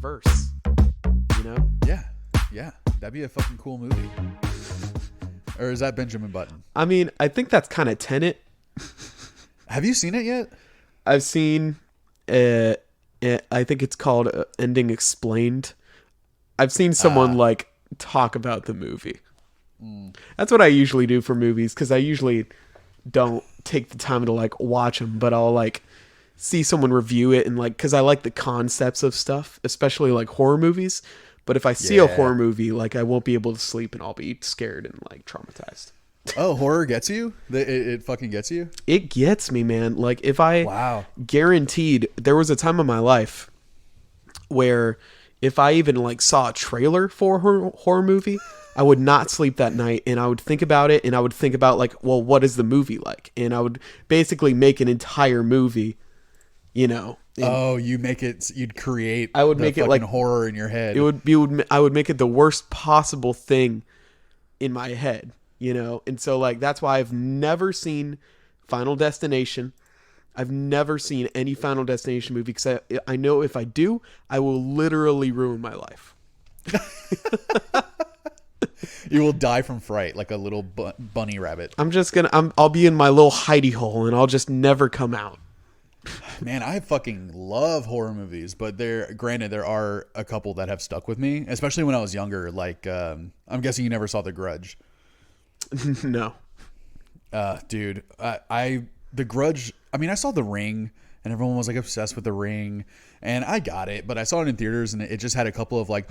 reverse. You know? Yeah, that'd be a fucking cool movie. Or is that Benjamin Button? I mean, I think that's kind of Tenet. Have you seen it yet? I've seen, I think it's called Ending Explained. I've seen someone like talk about the movie. That's what I usually do for movies, because I usually don't take the time to like watch them, but I'll like see someone review it, and like, because I like the concepts of stuff, especially like horror movies. But if I see a horror movie, like, I won't be able to sleep, and I'll be scared and like traumatized. Oh, horror gets you? It fucking gets you? It gets me, man. Like, if I guaranteed, there was a time in my life where if I even like saw a trailer for a horror movie, I would not sleep that night, and I would think about it, and I would think about like, well, what is the movie like? And I would basically make an entire movie, you know. You'd create I would make it like horror in your head. I would make it the worst possible thing in my head, you know? And so like, that's why I've never seen Final Destination. I've never seen any Final Destination movie, because I know if I do, I will literally ruin my life. You will die from fright like a little bunny rabbit. I'll be in my little hidey hole, and I'll just never come out. Man, I fucking love horror movies, but granted, there are a couple that have stuck with me, especially when I was younger. Like, I'm guessing you never saw The Grudge. No. Dude, The Grudge, I mean, I saw The Ring, and everyone was like obsessed with The Ring, and I got it, but I saw it in theaters, and it just had a couple of like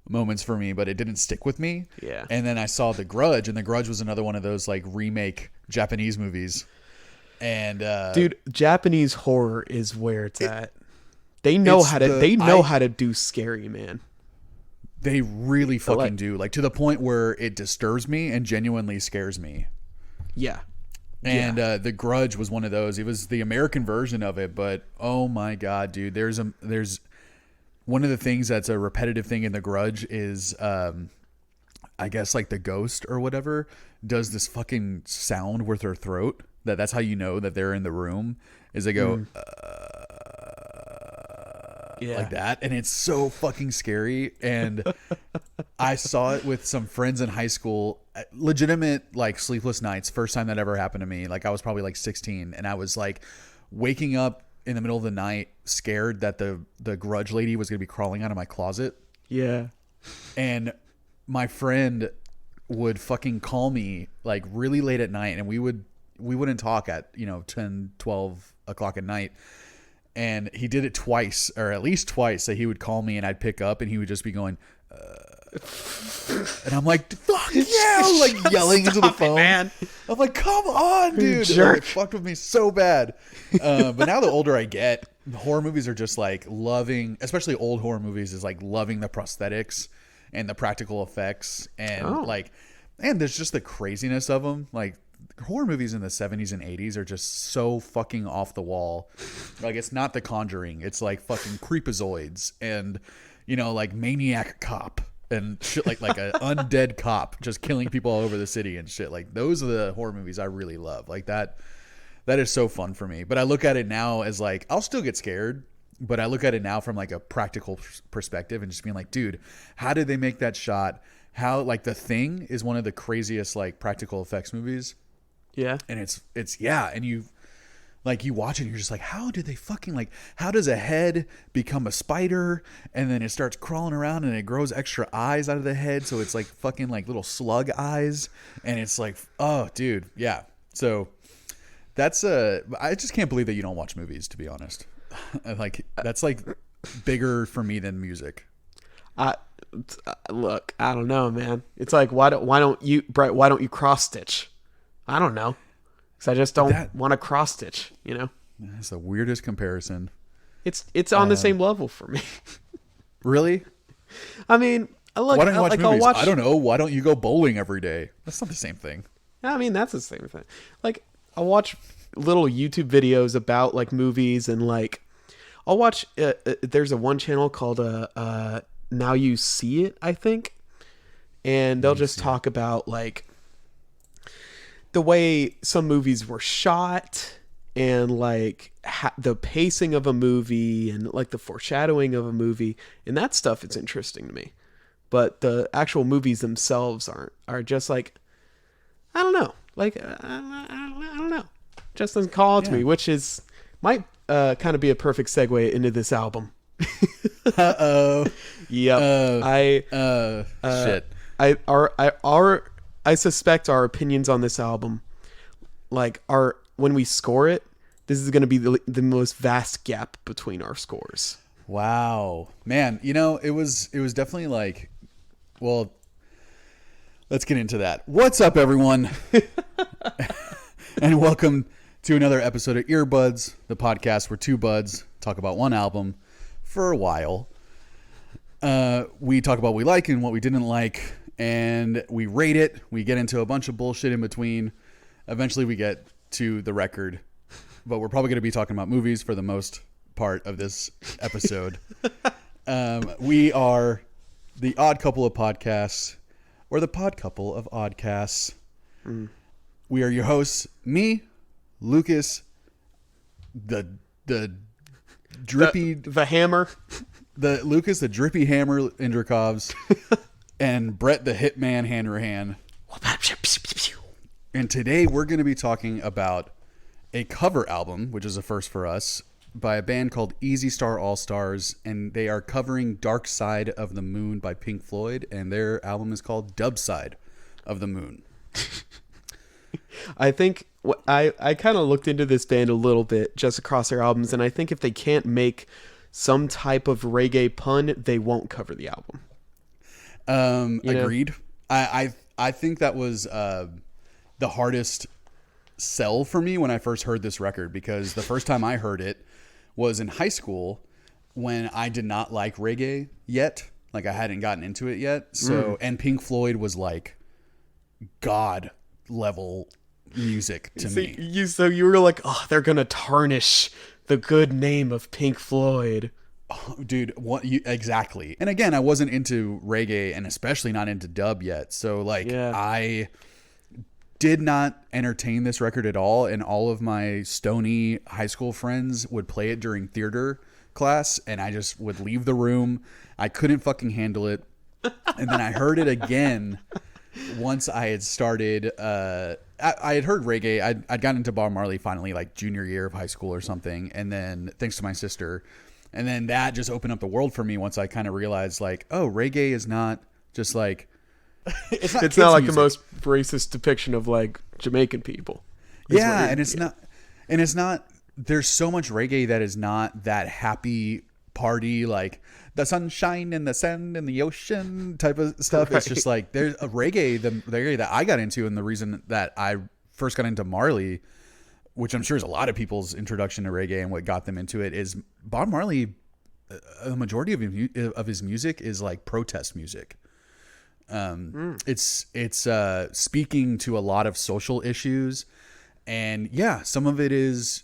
moments for me, but it didn't stick with me. Yeah. And then I saw The Grudge, and The Grudge was another one of those like remake Japanese movies. And dude, Japanese horror is where it's at. They know how to do scary, man. They really fucking do. Like, to the point where it disturbs me and genuinely scares me. Yeah. And The Grudge was one of those. It was the American version of it, but oh my god, dude, there's one of the things that's a repetitive thing in The Grudge is I guess like the ghost or whatever does this fucking sound with their throat. That's how you know that they're in the room, is they go like that, and it's so fucking scary. And I saw it with some friends in high school, legitimate like sleepless nights, first time that ever happened to me. Like, I was probably like 16, and I was like waking up in the middle of the night scared that the Grudge lady was gonna be crawling out of my closet. Yeah. And my friend would fucking call me like really late at night, and we wouldn't talk at 10, 12 o'clock at night. And he did it twice, or at least twice, that he would call me and I'd pick up, and he would just be going and I'm like, fuck yeah, like yelling into the phone, man. I'm like, come on, dude. It fucked with me so bad. But now the older I get, horror movies are just like loving, especially old horror movies, is like loving the prosthetics and the practical effects, and and there's just the craziness of them. Like, horror movies in the 70s and 80s are just so fucking off the wall. Like, it's not The Conjuring, it's like fucking Creepazoids and like Maniac Cop and shit, like an undead cop just killing people all over the city and shit. Like, those are the horror movies I really love. Like, that is so fun for me. But I look at it now as like, I'll still get scared, but I look at it now from like a practical perspective and just being like, dude, how did they make that shot? How, like, The Thing is one of the craziest like practical effects movies. Yeah. And it's and you watch it and you're just like, how did they fucking, like, how does a head become a spider, and then it starts crawling around and it grows extra eyes out of the head, so it's like fucking like little slug eyes, and it's like, oh dude, yeah. So that's I just can't believe that you don't watch movies, to be honest. Like, that's like bigger for me than music. Look, I don't know, man. It's like, why don't you cross stitch? I don't know, because I just don't want to cross stitch. That's the weirdest comparison. It's on the same level for me. Really? I mean, look, why don't you watch movies? I don't know. Why don't you go bowling every day? That's not the same thing. I mean, that's the same thing. Like, I'll watch little YouTube videos about like movies, and like I'll watch. There's a one channel called Now You See It, I think, and they'll just talk about like the way some movies were shot and like the pacing of a movie and like the foreshadowing of a movie, and that stuff is interesting to me. But the actual movies themselves are just like, I don't know, like I don't know, just doesn't call to me, which is might kind of be a perfect segue into this album. Uh-oh. Yep. Shit. I suspect our opinions on this album, like, are when we score it, this is going to be the most vast gap between our scores. Wow, man. You know, it was definitely like, well, let's get into that. What's up, everyone? And welcome to another episode of Earbuds, the podcast where two buds talk about one album for a while. We talk about what we like and what we didn't like, and we rate it. We get into a bunch of bullshit in between. Eventually we get to the record, but we're probably going to be talking about movies for the most part of this episode. We are the odd couple of podcasts, or the pod couple of oddcasts. We are your hosts, me, Lucas, the drippy, the hammer, the Lucas, the drippy hammer Indrikovs, and Brett, the hitman Hanrahan. And today we're going to be talking about a cover album, which is a first for us, by a band called Easy Star All Stars, and they are covering Dark Side of the Moon by Pink Floyd, and their album is called Dub Side of the Moon. I think I kind of looked into this band a little bit just across their albums, and I think if they can't make some type of reggae pun, they won't cover the album. Agreed. I think that was the hardest sell for me when I first heard this record, because the first time I heard it was in high school when I did not like reggae yet. Like, I hadn't gotten into it yet. So, and Pink Floyd was like God level music to me. So you were like, oh, they're going to tarnish the good name of Pink Floyd. Oh, dude, exactly. And again, I wasn't into reggae, and especially not into dub yet. So like, I did not entertain this record at all, and all of my stony high school friends would play it during theater class, and I just would leave the room. I couldn't fucking handle it. And then I heard it again once I had started. I had heard reggae. I'd gotten into Bob Marley finally, like junior year of high school or something, and then thanks to my sister, and then that just opened up the world for me once I kind of realized, like, oh, reggae is not just like it's not like music. The most racist depiction of like Jamaican people. Yeah, and it's not. There's so much reggae that is not that happy party, like the sunshine and the sand and the ocean type of stuff. Right. It's just like there's a reggae, the reggae that I got into, and the reason that I first got into Marley, which I'm sure is a lot of people's introduction to reggae and what got them into it, is Bob Marley. A majority of his music is like protest music. It's speaking to a lot of social issues, and yeah, some of it is,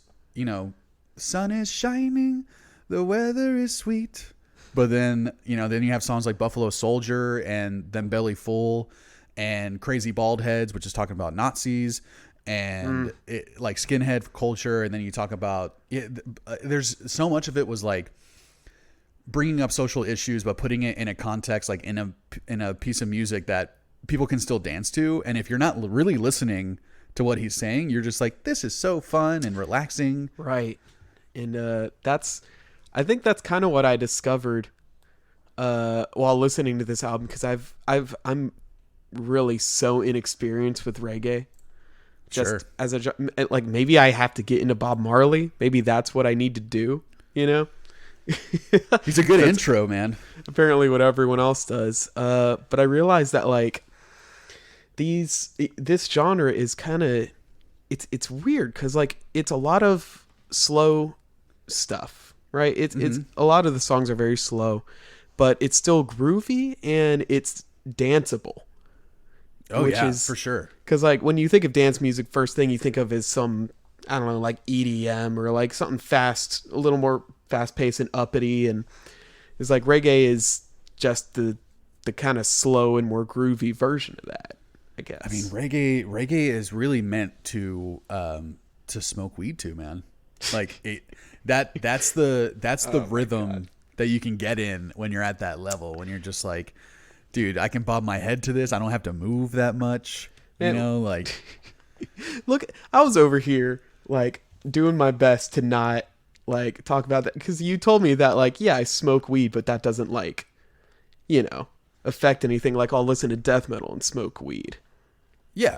sun is shining, the weather is sweet, but then you have songs like Buffalo Soldier and Them Belly Full and Crazy Bald Heads, which is talking about Nazis and like skinhead culture, and then you talk about there's so much of it was like bringing up social issues, but putting it in a context, like in a piece of music that people can still dance to. And if you're not really listening to what he's saying, you're just like, this is so fun and relaxing. Right. And I think that's kind of what I discovered while listening to this album, because I'm really so inexperienced with reggae. Just as like, maybe I have to get into Bob Marley. Maybe that's what I need to do, He's a good intro, man. Apparently what everyone else does. But I realized that like this genre is kind of, it's weird, because like it's a lot of slow stuff, right? It's a lot of the songs are very slow, but it's still groovy and it's danceable. Oh yeah, for sure. Because like when you think of dance music, first thing you think of is some, I don't know, like EDM or like something fast, a little more fast paced and uppity, and it's like reggae is just the kind of slow and more groovy version of that, I guess. I mean, reggae is really meant to to smoke weed to, man. Like that's the rhythm that you can get in when you're at that level, when you're just like, dude, I can bob my head to this. I don't have to move that much. You know, like look, I was over here like doing my best to not like talk about that, because you told me that like, yeah, I smoke weed, but that doesn't like, you know, affect anything. Like I'll listen to death metal and smoke weed. Yeah.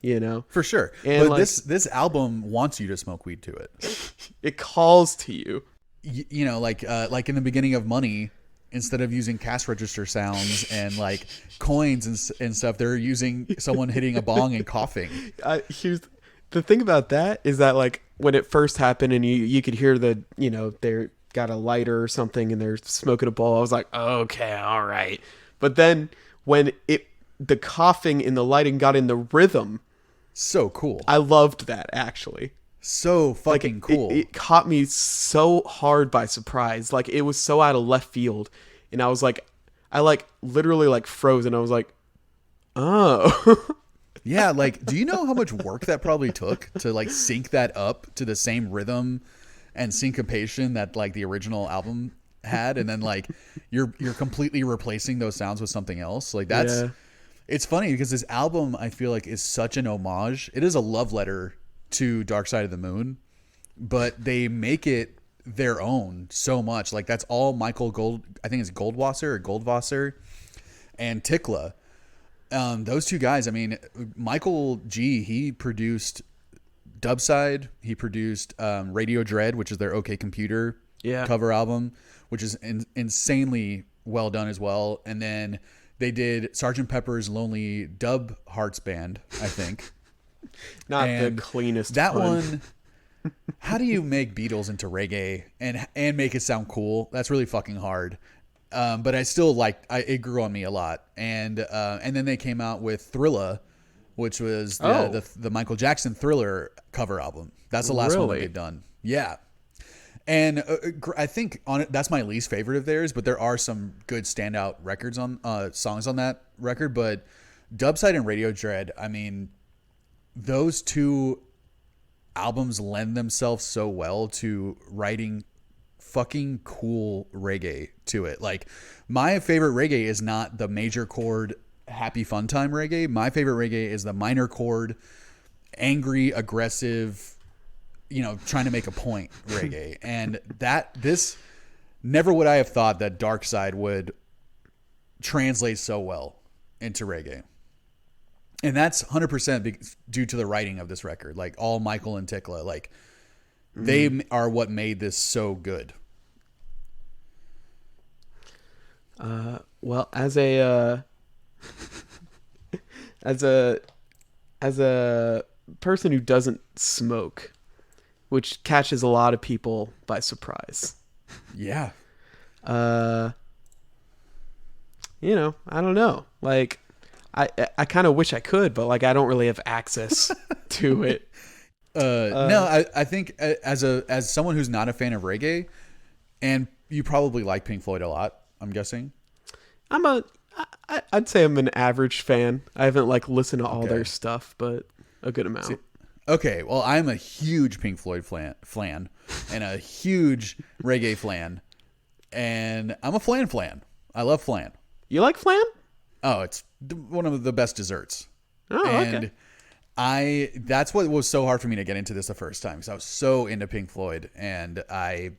You know, for sure. And but like, this album wants you to smoke weed to it. It calls to you. You know, like in the beginning of Money, instead of using cash register sounds and like coins and stuff, they're using someone hitting a bong and coughing. Here's the thing about that is that like when it first happened and you could hear the, you know, they're got a lighter or something and they're smoking a bowl, I was like, okay, all right. But then when the coughing and the lighting got in the rhythm, so cool. I loved that, actually. So fucking like, cool. It caught me so hard by surprise. Like it was so out of left field, and I was like, I like literally like froze, and I was like, oh. Yeah, like, do you know how much work that probably took to like sync that up to the same rhythm and syncopation that like the original album had, and then like you're completely replacing those sounds with something else? Like that's. Yeah. It's funny because this album, I feel like, is such an homage. It is a love letter to Dark Side of the Moon, but they make it their own so much. Like that's all Michael I think it's Goldwasser and Tikla. Those two guys, I mean, Michael G, he produced Dubside. He produced Radio Dread, which is their OK Computer cover album, which is insanely well done as well. And then they did Sgt. Pepper's Lonely Dub Hearts Band, I think. Not and the cleanest. That one. How do you make Beatles into reggae and make it sound cool? That's really fucking hard. But I still it grew on me a lot. And then they came out with Thrilla, which was the Michael Jackson Thriller cover album. That's the last one they've done. Yeah. And I think that's my least favorite of theirs, but there are some good standout records on songs on that record. But Dubside and Radio Dread, I mean, those two albums lend themselves so well to writing fucking cool reggae to it. Like my favorite reggae is not the major chord happy fun time reggae. My favorite reggae is the minor chord, angry, aggressive, you know, trying to make a point reggae. And this never would I have thought that Dark Side would translate so well into reggae. And that's 100% due to the writing of this record. Like all Michael and Tikla, like they are what made this so good. Well, as a person who doesn't smoke, which catches a lot of people by surprise. Yeah. You know, I don't know. Like, I kind of wish I could, but like I don't really have access to it. No, I think as someone who's not a fan of reggae, and you probably like Pink Floyd a lot, I'm guessing. I'd say I'm an average fan. I haven't like listened to all their stuff, but a good amount. Okay, well, I'm a huge Pink Floyd flan and a huge reggae flan, and I'm a flan. I love flan. You like flan? Oh, it's one of the best desserts. Oh, and okay. That's what was so hard for me to get into this the first time, because I was so into Pink Floyd, and I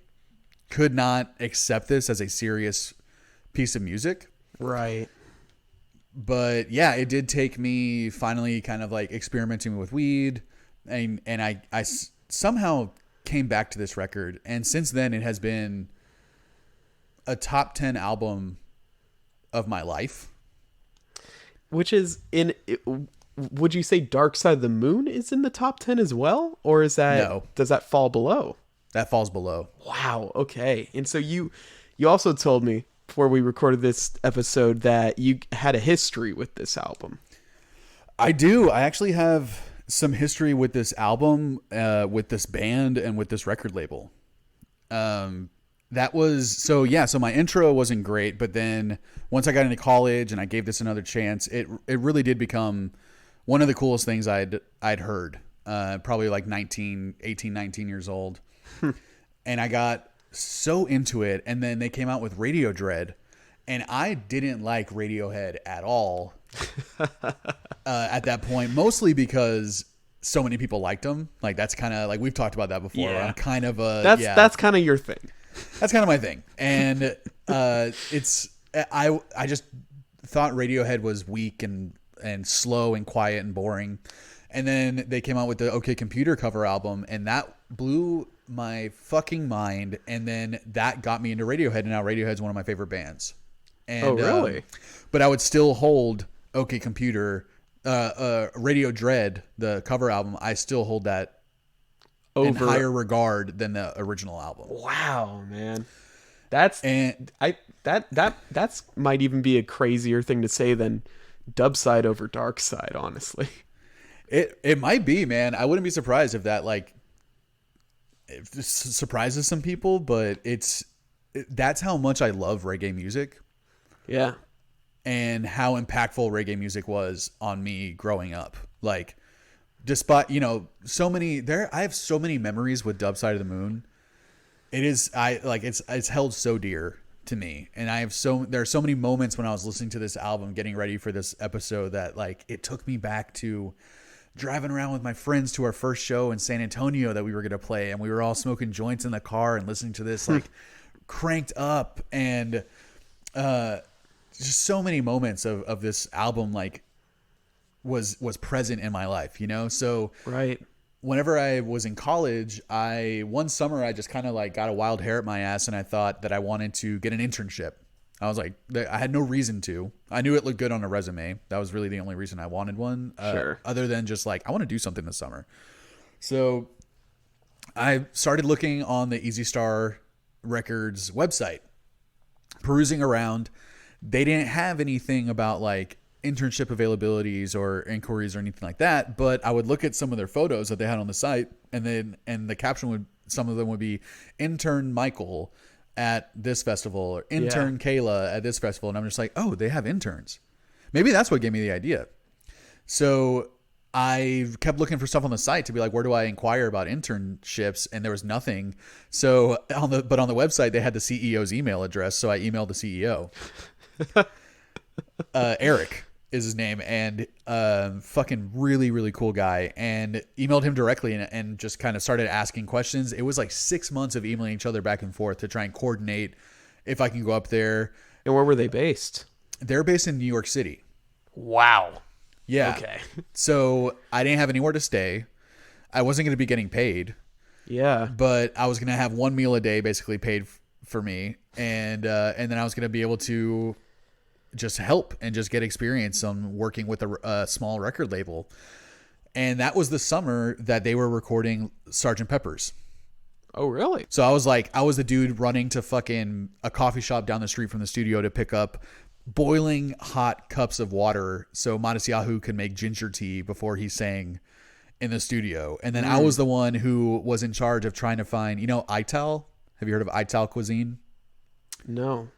could not accept this as a serious piece of music. Right. But yeah, it did take me finally kind of like experimenting with weed, and I somehow came back to this record, and since then it has been a top 10 album of my life. Which is would you say Dark Side of the Moon is in the top 10 as well? Or is that, no, does that fall below? That falls below. Wow. Okay. And so you also told me before we recorded this episode that you had a history with this album. I do. I actually have some history with this album, with this band, and with this record label. So my intro wasn't great, but then once I got into college and I gave this another chance, it really did become one of the coolest things I'd heard. probably like 19 years old. And I got so into it. And then they came out with Radio Dread. And I didn't like Radiohead at all at that point, mostly because so many people liked them. Like, that's kind of like, we've talked about that before. Yeah. I'm kind of a, that's kind of your thing. That's kind of my thing. And I just thought Radiohead was weak and slow and quiet and boring. And then they came out with the OK Computer cover album, and that blew my fucking mind. And then that got me into Radiohead, and now Radiohead's one of my favorite bands. And, oh, really? But I would still hold OK Computer, Radio Dread, the cover album. I still hold that in higher regard than the original album. Wow, man. That's might even be a crazier thing to say than Dub Side over Dark Side, honestly. It might be, man. I wouldn't be surprised if that like it surprises some people, but that's how much I love reggae music. Yeah. And how impactful reggae music was on me growing up. Like, despite, I have so many memories with Dub Side of the Moon. It's held so dear to me. And there are so many moments when I was listening to this album, getting ready for this episode, that like it took me back to driving around with my friends to our first show in San Antonio that we were going to play. And we were all smoking joints in the car and listening to this like cranked up, and just so many moments of this album like was present in my life, So right. Whenever I was in college, one summer I just kind of like got a wild hair at my ass, and I thought that I wanted to get an internship. I was like, I had no reason to. I knew it looked good on a resume. That was really the only reason I wanted one. Sure. Other than just like, I want to do something this summer. So I started looking on the Easy Star Records website, perusing around. They didn't have anything about like internship availabilities or inquiries or anything like that, but I would look at some of their photos that they had on the site, and the caption some of them would be intern Michael at this festival, or intern Kayla at this festival. And I'm just like, oh, they have interns. Maybe that's what gave me the idea. So I kept looking for stuff on the site to be like, where do I inquire about internships? And there was nothing. So on the website, they had the CEO's email address. So I emailed the CEO. Eric is his name, and fucking really, really cool guy, and emailed him directly and just kind of started asking questions. It was like 6 months of emailing each other back and forth to try and coordinate if I can go up there. And where were they based? They're based in New York City. Wow. Yeah. Okay. So I didn't have anywhere to stay. I wasn't going to be getting paid. Yeah. But I was going to have one meal a day basically paid for me. And then I was going to be able to just help and just get experience on working with a small record label. And that was the summer that they were recording Sgt. Pepper's. Oh, really? So I was the dude running to fucking a coffee shop down the street from the studio to pick up boiling hot cups of water so Matisyahu could make ginger tea before he sang in the studio. And then I was the one who was in charge of trying to find, Ital. Have you heard of Ital cuisine? No.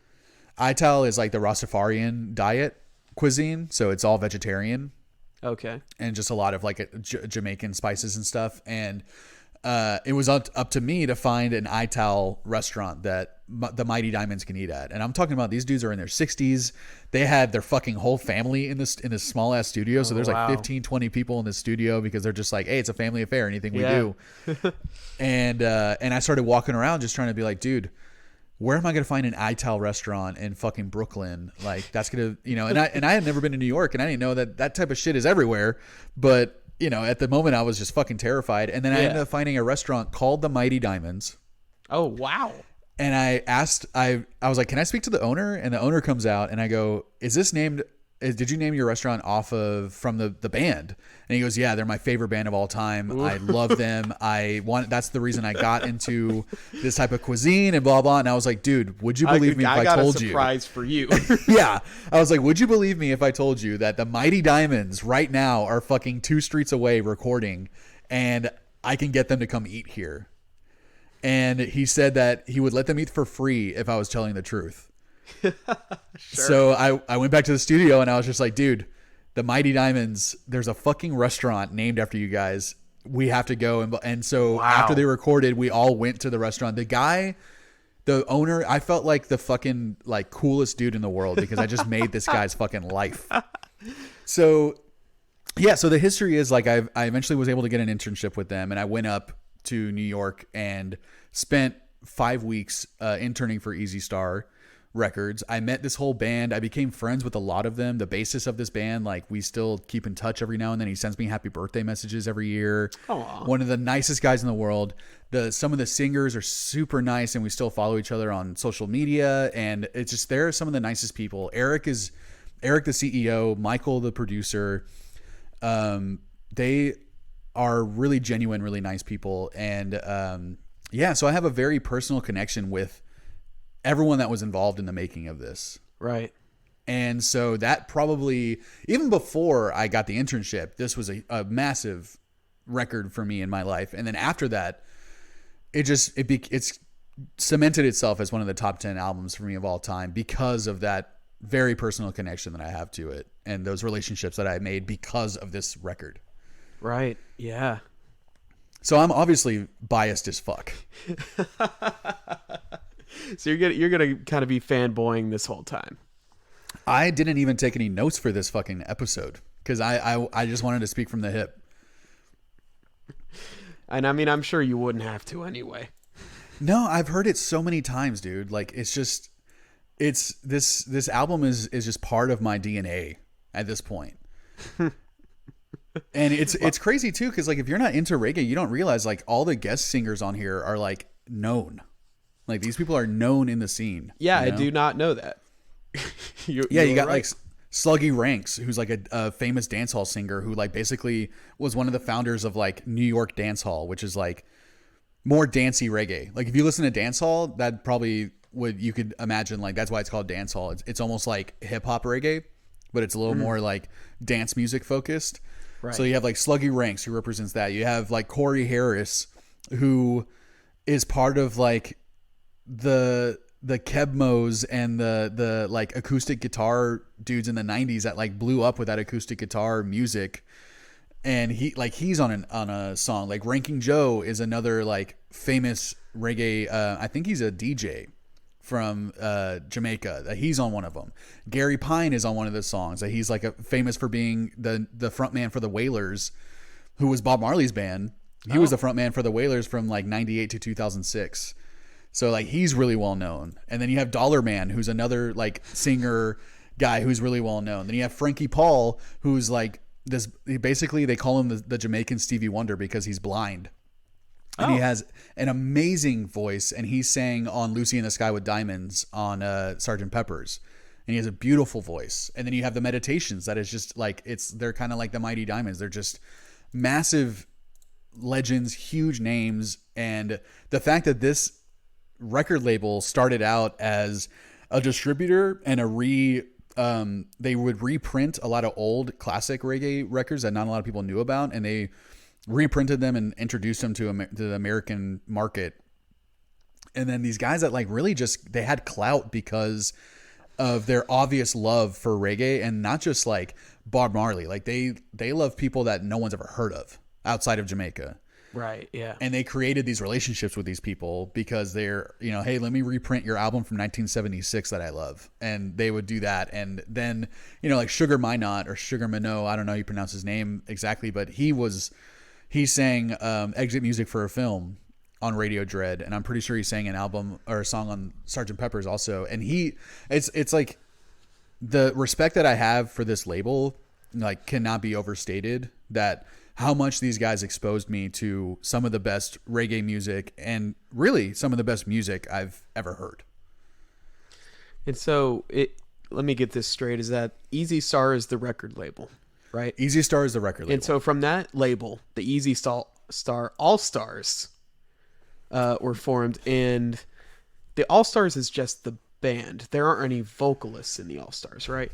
Ital is like the Rastafarian diet cuisine, so it's all vegetarian. Okay. And just a lot of like Jamaican spices and stuff. And it was up to me to find an Ital restaurant that the Mighty Diamonds can eat at. And I'm talking about these dudes are in their 60s. They had their fucking whole family in this small ass studio. So there's like 15, 20 people in this studio because they're just like, hey, it's a family affair. Anything we do. And I started walking around just trying to be like, dude, where am I going to find an Ital restaurant in fucking Brooklyn? Like that's going to, and I had never been to New York, and I didn't know that type of shit is everywhere. But, at the moment I was just fucking terrified. And then I ended up finding a restaurant called the Mighty Diamonds. Oh, wow. And I asked, I was like, can I speak to the owner? And the owner comes out, and I go, did you name your restaurant from the band? And he goes, yeah, they're my favorite band of all time. Ooh. I love them. That's the reason I got into this type of cuisine and blah, blah. And I was like, dude, would you believe me if I told you? I got a surprise for you. Yeah. I was like, would you believe me if I told you that the Mighty Diamonds right now are fucking 2 streets away recording, and I can get them to come eat here? And he said that he would let them eat for free if I was telling the truth. Sure. So I went back to the studio, and I was just like, dude, the Mighty Diamonds, there's a fucking restaurant named after you guys we have to go. And so after they recorded, we all went to the restaurant. The owner, I felt like the fucking like coolest dude in the world because I just made this guy's fucking life. So yeah, so the history is like I eventually was able to get an internship with them, and I went up to New York and spent 5 weeks interning for Easy Star Records. I met this whole band. I became friends with a lot of them. The bassist of this band, like we still keep in touch every now and then. He sends me happy birthday messages every year. Aww. One of the nicest guys in the world. Some of the singers are super nice, and we still follow each other on social media. And it's just, they're some of the nicest people. Eric, the CEO, Michael, the producer. They are really genuine, really nice people. And yeah, so I have a very personal connection with everyone that was involved in the making of this. Right. And so that probably, even before I got the internship, this was a massive record for me in my life. And then after that, it's cemented itself as one of the top 10 albums for me of all time because of that very personal connection that I have to it and those relationships that I made because of this record. Right. Yeah. So I'm obviously biased as fuck. So you're gonna kind of be fanboying this whole time. I didn't even take any notes for this fucking episode because I just wanted to speak from the hip. And I mean, I'm sure you wouldn't have to anyway. No, I've heard it so many times, dude. Like this album is just part of my DNA at this point. And it's crazy too, because like if you're not into reggae, you don't realize like all the guest singers on here are like known. Like these people are known in the scene. Yeah, you know? I do not know that. You got right. Like Sluggy Ranks, who's like a famous dancehall singer who like basically was one of the founders of like New York dancehall, which is like more dancey reggae. Like if you listen to dancehall, that probably you could imagine like that's why it's called dancehall. It's almost like hip hop reggae, but it's a little more like dance music focused. Right. So you have like Sluggy Ranks, who represents that. You have like Corey Harris, who is part of like the Kebmos and the like acoustic guitar dudes in the 90s that like blew up with that acoustic guitar music. And he's on a song. Like Ranking Joe is another like famous reggae. I think he's a DJ from Jamaica. He's on one of them. Gary Pine is on one of the songs. He's like famous for being the front man for the Wailers, who was Bob Marley's band. He was the front man for the Wailers from like 98 to 2006. So like he's really well known. And then you have Dollar Man, who's another like singer guy who's really well known. Then you have Frankie Paul, who's like this. Basically, they call him the Jamaican Stevie Wonder because he's blind. And he has an amazing voice, and he sang on Lucy in the Sky with Diamonds on Sgt. Pepper's. And he has a beautiful voice. And then you have the Meditations, that is just like they're kind of like the Mighty Diamonds. They're just massive legends, huge names. And the fact that this record label started out as a distributor and they would reprint a lot of old classic reggae records that not a lot of people knew about, and they reprinted them and introduced them to the American market. And then these guys that like really just they had clout because of their obvious love for reggae, and not just like Bob Marley. Like they love people that no one's ever heard of outside of Jamaica. Right, yeah. And they created these relationships with these people because they're, hey, let me reprint your album from 1976 that I love. And they would do that. And then, like Sugar Minot or Sugar Minot, I don't know how you pronounce his name exactly, but he sang exit music for a film on Radio Dread. And I'm pretty sure he sang an album or a song on Sgt. Pepper's also. And it's like the respect that I have for this label, like cannot be overstated, that how much these guys exposed me to some of the best reggae music and really some of the best music I've ever heard. And so let me get this straight, is that Easy Star is the record label, right? Easy Star is the record label. And so from that label, the Easy Star All-Stars were formed, and the All-Stars is just the band. There aren't any vocalists in the All-Stars, right?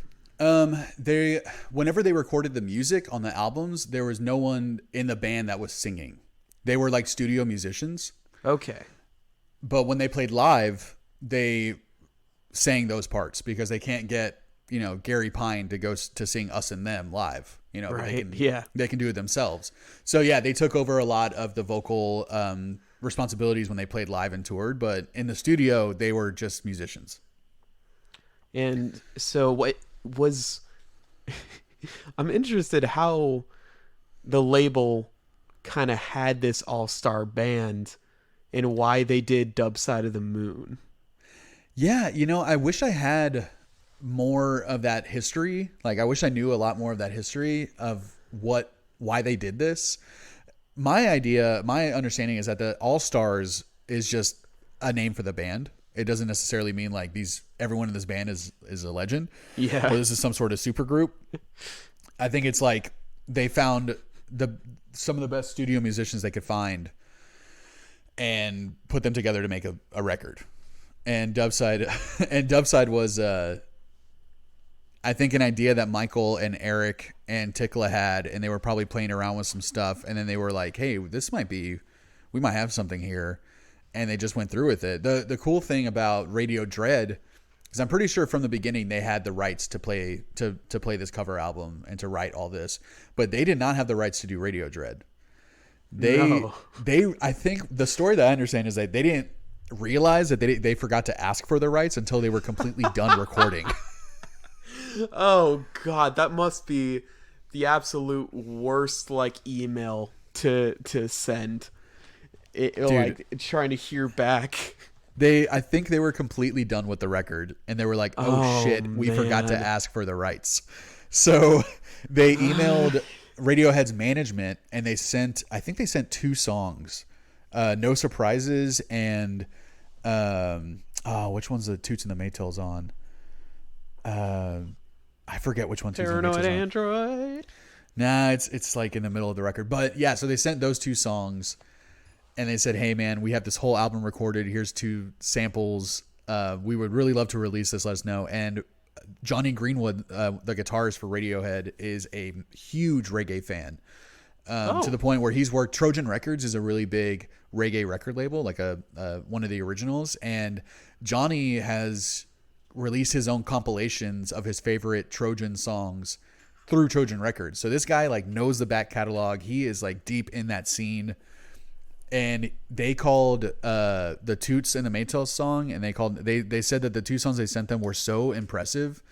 Whenever they recorded the music on the albums, there was no one in the band that was singing. They were like studio musicians. Okay. But when they played live, they sang those parts because they can't get, Gary Pine to go to sing Us and Them live. Right. They can do it themselves. So yeah, they took over a lot of the vocal responsibilities when they played live and toured, but in the studio they were just musicians. And so what was I'm interested how the label kind of had this all-star band and why they did Dub Side of the Moon. Yeah, I wish I had more of that history. Like, I wish I knew a lot more of that history of why they did this. My understanding is that the All-Stars is just a name for the band. It doesn't necessarily mean like everyone in this band is a legend. Yeah. Or this is some sort of super group. I think it's like they found some of the best studio musicians they could find and put them together to make a record. And Dubside was I think an idea that Michael and Eric and Tikla had, and they were probably playing around with some stuff, and then they were like, hey, we might have something here, and they just went through with it. The cool thing about Radio Dread is I'm pretty sure from the beginning they had the rights to play this cover album and to write all this, but they did not have the rights to do Radio Dread. I think the story that I understand is that they didn't realize that they forgot to ask for the rights until they were completely done recording. Oh God, that must be the absolute worst email to send. Dude, trying to hear back. I think they were completely done with the record, and they were like, "Oh shit, we forgot to ask for the rights." So they emailed Radiohead's management, and they sent 2 songs, "No Surprises" and which one's the Toots and the Maytals on? I forget which one. Paranoid Android. Nah, it's like in the middle of the record. But yeah, so they sent those 2 songs, and they said, "Hey man, we have this whole album recorded. Here's 2 samples. We would really love to release this. Let us know." And Johnny Greenwood, the guitarist for Radiohead, is a huge reggae fan. To the point where he's worked. Trojan Records is a really big reggae record label, like one of the originals, and Johnny has released his own compilations of his favorite Trojan songs through Trojan Records. So this guy knows the back catalog. He is deep in that scene. And they called the Toots and the Maytals song, and they said that the 2 songs they sent them were so impressive,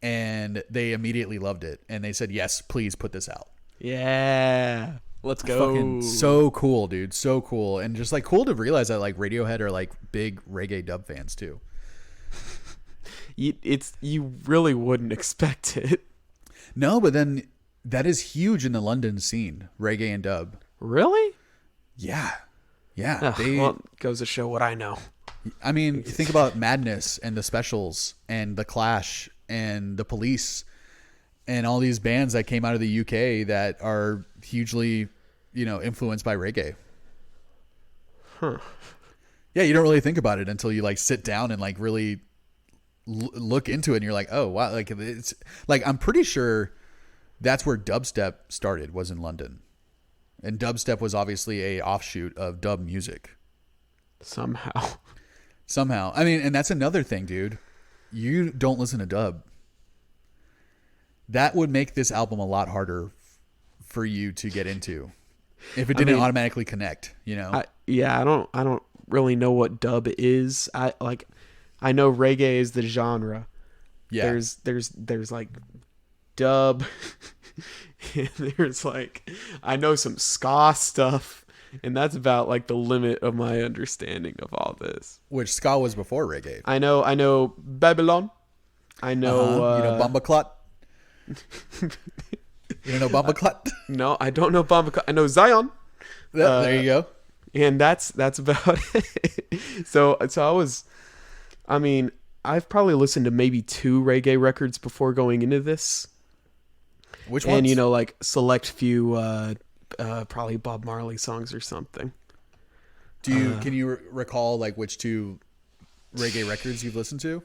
and they immediately loved it. And they said, "Yes, please put this out." Yeah. Let's go. Fucking so cool, dude. So cool. And just cool to realize that Radiohead are big reggae dub fans too. You really wouldn't expect it. No, but then that is huge in the London scene, reggae and dub. Really? Yeah. Yeah. Well, it goes to show what I know. I mean, think about Madness and the Specials and the Clash and the Police and all these bands that came out of the UK that are hugely, influenced by reggae. Huh. Yeah, you don't really think about it until you sit down and really look into it, and you're like, oh wow, it's I'm pretty sure that's where dubstep started, was in London, and dubstep was obviously a offshoot of dub music. Somehow. I mean, and that's another thing, dude. You don't listen to dub. That would make this album a lot harder for you to get into if it didn't automatically connect. I don't really know what dub is. I know reggae is the genre. Yeah. There's dub. And there's I know some ska stuff, and that's about the limit of my understanding of all this. Which ska was before reggae. I know Babylon. I know Bumbaclot. You don't know Bumbaclot? No, I don't know Bumbaclot. I know Zion. There you go. And that's about it. So I've probably listened to maybe 2 reggae records before going into this. Which ones? And select few probably Bob Marley songs or something. Can you recall which 2 reggae records you've listened to?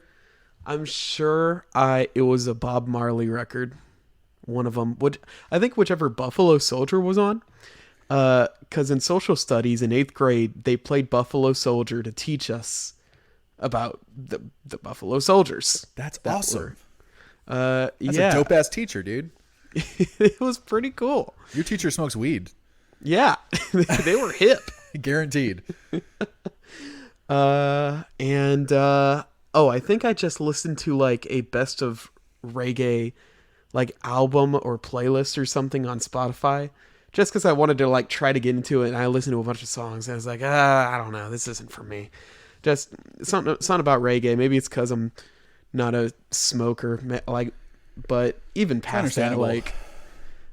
I'm sure it was a Bob Marley record. One of them I think whichever Buffalo Soldier was on. Because in social studies in 8th grade, they played Buffalo Soldier to teach us about the Buffalo Soldiers. That's awesome. That's yeah. a dope ass teacher, dude. It was pretty cool. Your teacher smokes weed. Yeah. They were hip. Guaranteed. And I think I just listened to like a best of reggae like album or playlist or something on Spotify just because I wanted to like try to get into it, and I listened to a bunch of songs and I was like, I don't know, this isn't for me. Just something about reggae. Maybe it's because I'm not a smoker, like, but even past that, like,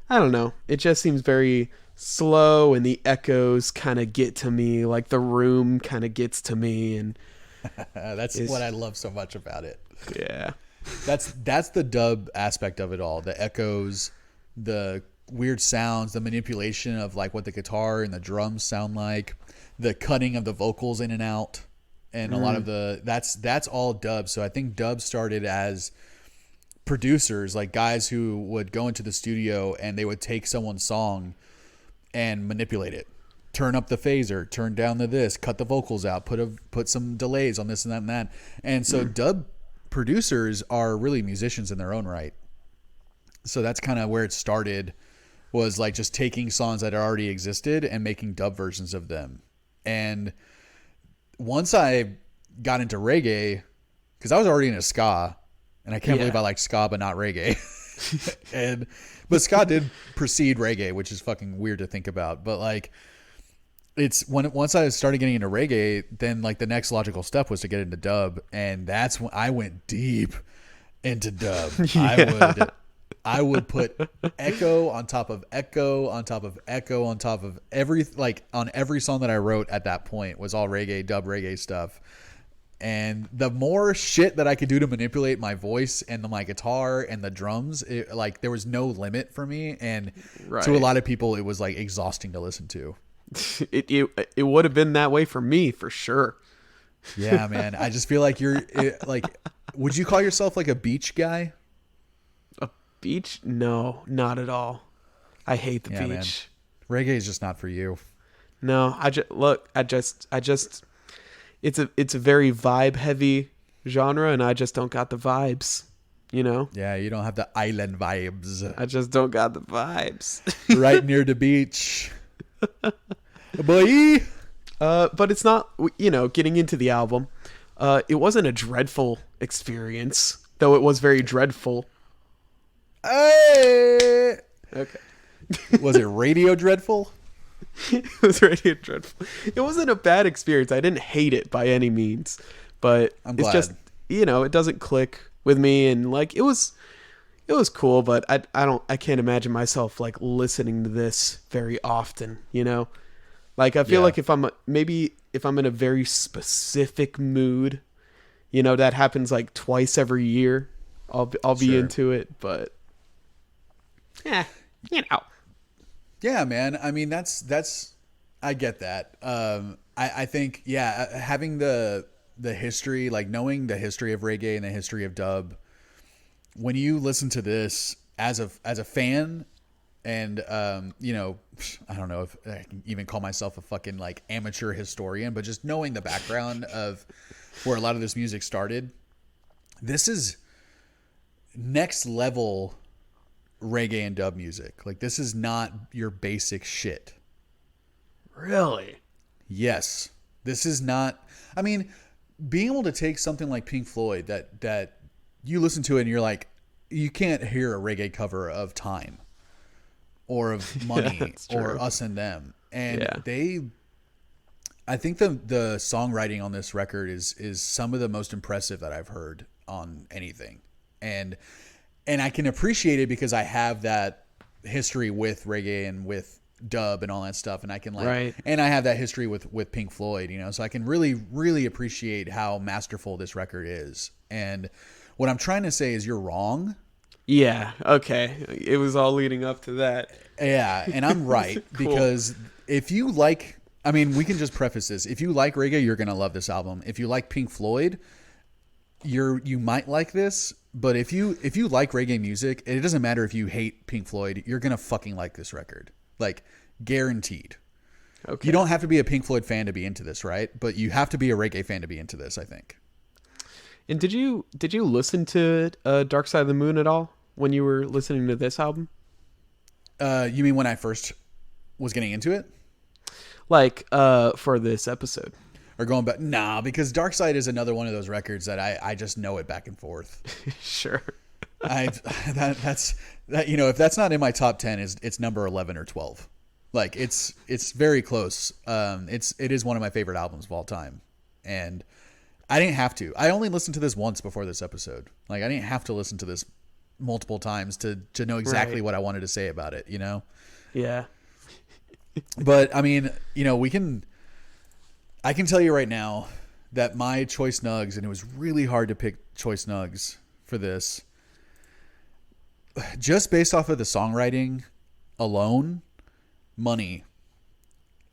I don't know, it just seems very slow, and the echoes kind of get to me, like the room kind of gets to me, and that's what I love so much about it. Yeah, that's the dub aspect of it all. The echoes, the weird sounds, the manipulation of like what the guitar and the drums sound like, the cutting of the vocals in and out, and a lot of that's all dub. So I think dub started as producers, like guys who would go into the studio and they would take someone's song and manipulate it, turn up the phaser, turn down the this, cut the vocals out, put some delays on this and that and that. And so dub producers are really musicians in their own right. So that's kind of where it started, was like just taking songs that already existed and making dub versions of them. And once I got into reggae, because I was already into ska, and I can't believe I like ska but not reggae. But ska did precede reggae, which is fucking weird to think about. But like, once I started getting into reggae, then like the next logical step was to get into dub, and that's when I went deep into dub. Yeah. I would put echo on top of echo on top of echo on top of every, like on every song that I wrote at that point was all reggae, dub reggae stuff. And the more shit that I could do to manipulate my voice and my guitar and the drums, like there was no limit for me. And to a lot of people, it was like exhausting to listen to. It would have been that way for me, for sure. Yeah, man. I just feel like would you call yourself like a beach guy? A beach? No, not at all. I hate the beach. Man. Reggae is just not for you. No, it's a very vibe heavy genre, and I just don't got the vibes, you know? Yeah, you don't have the island vibes. I just don't got the vibes. Right near the beach. Boy. But it's not, getting into the album. It wasn't a dreadful experience, though it was very dreadful. Hey! Okay. Was it radio dreadful? It was radio dreadful. It wasn't a bad experience. I didn't hate it by any means, but it's just, it doesn't click with me, and like it was cool, but I can't imagine myself like listening to this very often, Like I feel like if I'm in a very specific mood, that happens like twice every year, I'll be into it, but yeah. Yeah, man. I mean, that's I get that. I think, having the history, like knowing the history of reggae and the history of dub, when you listen to this as a fan, and I don't know if I can even call myself a fucking like amateur historian, but just knowing the background of where a lot of this music started, this is next level reggae and dub music. Like, this is not your basic shit. Really? Yes. This is not, I mean, being able to take something like Pink Floyd that you listen to it and you're like, you can't hear a reggae cover of Time or of Money or Us and Them. And I think the songwriting on this record is some of the most impressive that I've heard on anything. And I can appreciate it because I have that history with reggae and with dub and all that stuff. And I can and I have that history with Pink Floyd, so I can really, really appreciate how masterful this record is. And what I'm trying to say is you're wrong. Yeah. Okay. It was all leading up to that. Yeah. And I'm right. Cool. Because if you like, I mean, we can just preface this. If you like reggae, you're going to love this album. If you like Pink Floyd, you might like this. But if you like reggae music, it doesn't matter if you hate Pink Floyd, you're going to fucking like this record. Like, guaranteed. Okay. You don't have to be a Pink Floyd fan to be into this, right? But you have to be a reggae fan to be into this, I think. And did you listen to Dark Side of the Moon at all when you were listening to this album? You mean when I first was getting into it? Like for this episode. Or going back? Nah, because Dark Side is another one of those records that I just know it back and forth. Sure. That's if that's not in my top 10, it's number 11 or 12. Like it's very close. It is one of my favorite albums of all time. And I didn't have to. I only listened to this once before this episode. Like I didn't have to listen to this multiple times to know exactly what I wanted to say about it, Yeah. But I mean, I can tell you right now that my choice nugs, and it was really hard to pick choice nugs for this, just based off of the songwriting alone, Money.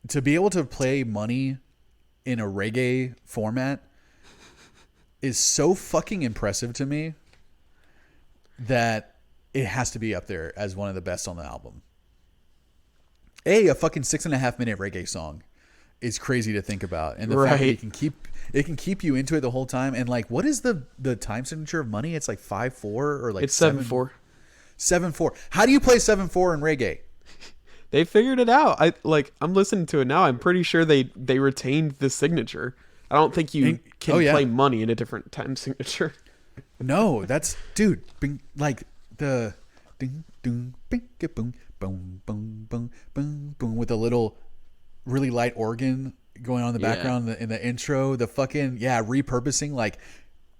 To be able to play Money in a reggae format is so fucking impressive to me that it has to be up there as one of the best on the album. A fucking 6.5-minute reggae song is crazy to think about, and the fact that it can keep you into it the whole time. And like, what is the time signature of Money? It's like 5/4 or like it's 7/4. 7/4. How do you play 7/4 in reggae? They figured it out. I'm listening to it now. I'm pretty sure they retained the signature. I don't think you can play Money in a different time signature. No, that's dude. Like the ding ding bing boom boom boom boom boom boom with a little really light organ going on in the background in the intro. The fucking repurposing like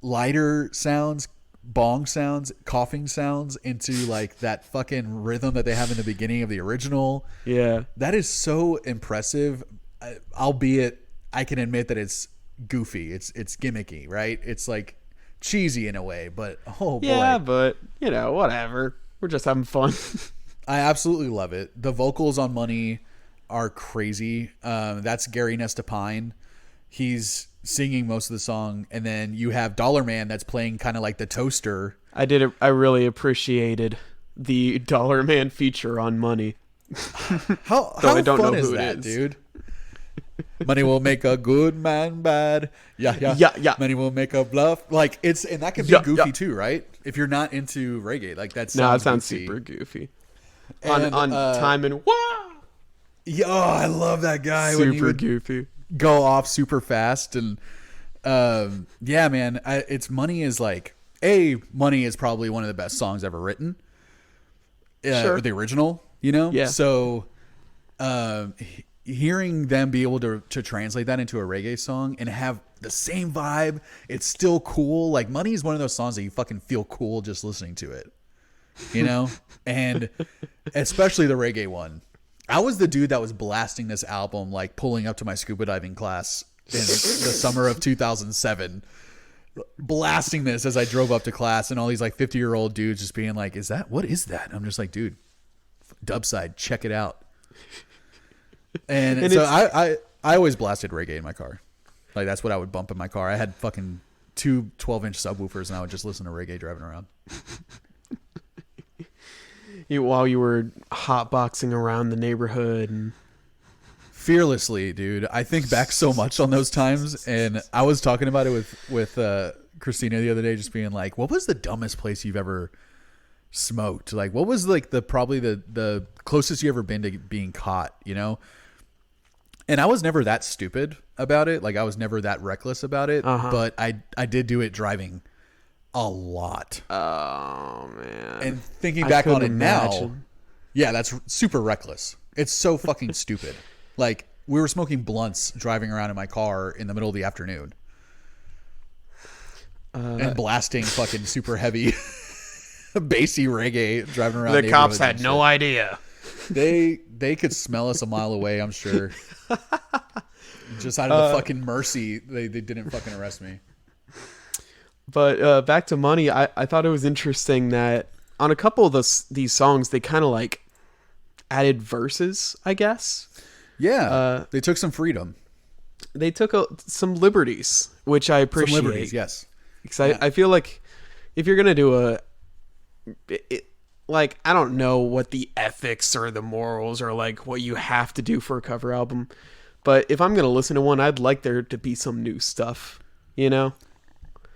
lighter sounds, bong sounds, coughing sounds into like that fucking rhythm that they have in the beginning of the original. Yeah, that is so impressive. Albeit, I can admit that it's goofy. It's gimmicky, right? It's like cheesy in a way, but oh boy. Yeah, but whatever. We're just having fun. I absolutely love it. The vocals on Money are crazy. That's Gary Nestapine. He's singing most of the song, and then you have Dollar Man that's playing kind of like the toaster. I really appreciated the Dollar Man feature on Money. How fun is that, dude? Money will make a good man bad. Yeah. Money will make a bluff. Like and that can be goofy too, right? If you're not into reggae, like that sounds goofy. Super goofy. And, on Time and Wow. Yeah, I love that guy. Super goofy. Go off super fast and man, it's Money is like Money is probably one of the best songs ever written. Sure. The original, Yeah. So, hearing them be able to translate that into a reggae song and have the same vibe, it's still cool. Like Money is one of those songs that you fucking feel cool just listening to it, and especially the reggae one. I was the dude that was blasting this album, like pulling up to my scuba diving class in the summer of 2007, blasting this as I drove up to class, and all these like 50-year-old dudes just being like, what is that? And I'm just like, dude, Dubside, check it out. And so I always blasted reggae in my car. Like that's what I would bump in my car. I had fucking 2 12-inch subwoofers, and I would just listen to reggae driving around. While you were hotboxing around the neighborhood and fearlessly, dude. I think back so much on those times, and I was talking about it with Christina the other day, just being like, what was the dumbest place you've ever smoked? Like, what was like probably the closest you ever been to being caught, And I was never that stupid about it. Like I was never that reckless about it, but I did do it driving a lot. Oh man. And thinking back on it now, that's super reckless. It's so fucking stupid. Like we were smoking blunts driving around in my car in the middle of the afternoon. And blasting fucking super heavy bassy reggae driving around. The cops had no idea. They could smell us a mile away, I'm sure. Just out of the fucking mercy, they didn't fucking arrest me. But back to Money, I thought it was interesting that on a couple of these songs, they kind of like added verses, I guess. Yeah, they took some freedom. They took some liberties, which I appreciate. Some liberties, yes. Because I feel like if you're going to do I don't know what the ethics or the morals or like what you have to do for a cover album. But if I'm going to listen to one, I'd like there to be some new stuff,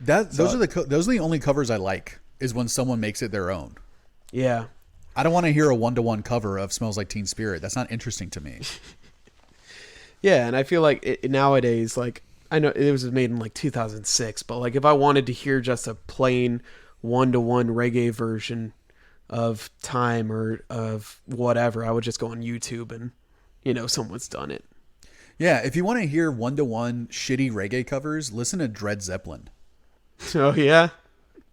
Those are the only covers I like, is when someone makes it their own. Yeah. I don't want to hear a 1-to-1 cover of Smells Like Teen Spirit. That's not interesting to me. Yeah, and I feel like nowadays, like, I know it was made in like 2006, but like if I wanted to hear just a plain 1-to-1 reggae version of Time or of whatever, I would just go on YouTube and, someone's done it. Yeah, if you want to hear 1-to-1 shitty reggae covers, listen to Dred Zeppelin. Oh yeah.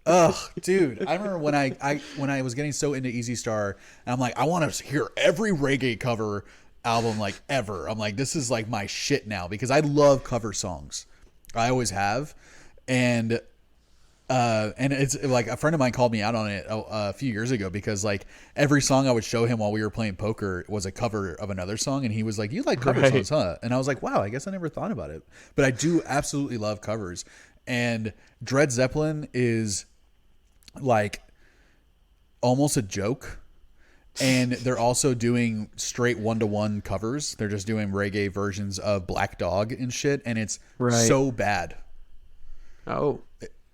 Ugh, dude! I remember when I was getting so into Easy Star, and I'm like, I want to hear every reggae cover album like ever. I'm like, this is like my shit now, because I love cover songs. I always have, and it's like a friend of mine called me out on it a few years ago, because like every song I would show him while we were playing poker was a cover of another song, and he was like, "You like cover songs, huh?" And I was like, "Wow, I guess I never thought about it." But I do absolutely love covers, and Dred Zeppelin is like almost a joke, and they're also doing straight 1-to-1 covers. They're just doing reggae versions of Black Dog and shit, and it's so bad. Oh,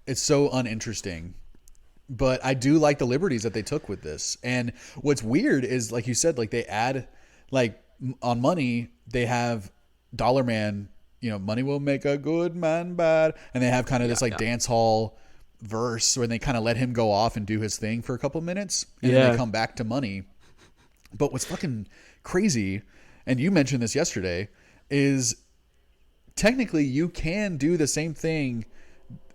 it's so uninteresting. But I do like the liberties that they took with this. And what's weird is, like you said, like they add, like on Money, they have Dollar Man, money will make a good man bad, and they have kind of this like dance hall verse where they kind of let him go off and do his thing for a couple minutes, and then they come back to Money. But what's fucking crazy, and you mentioned this yesterday, is technically you can do the same thing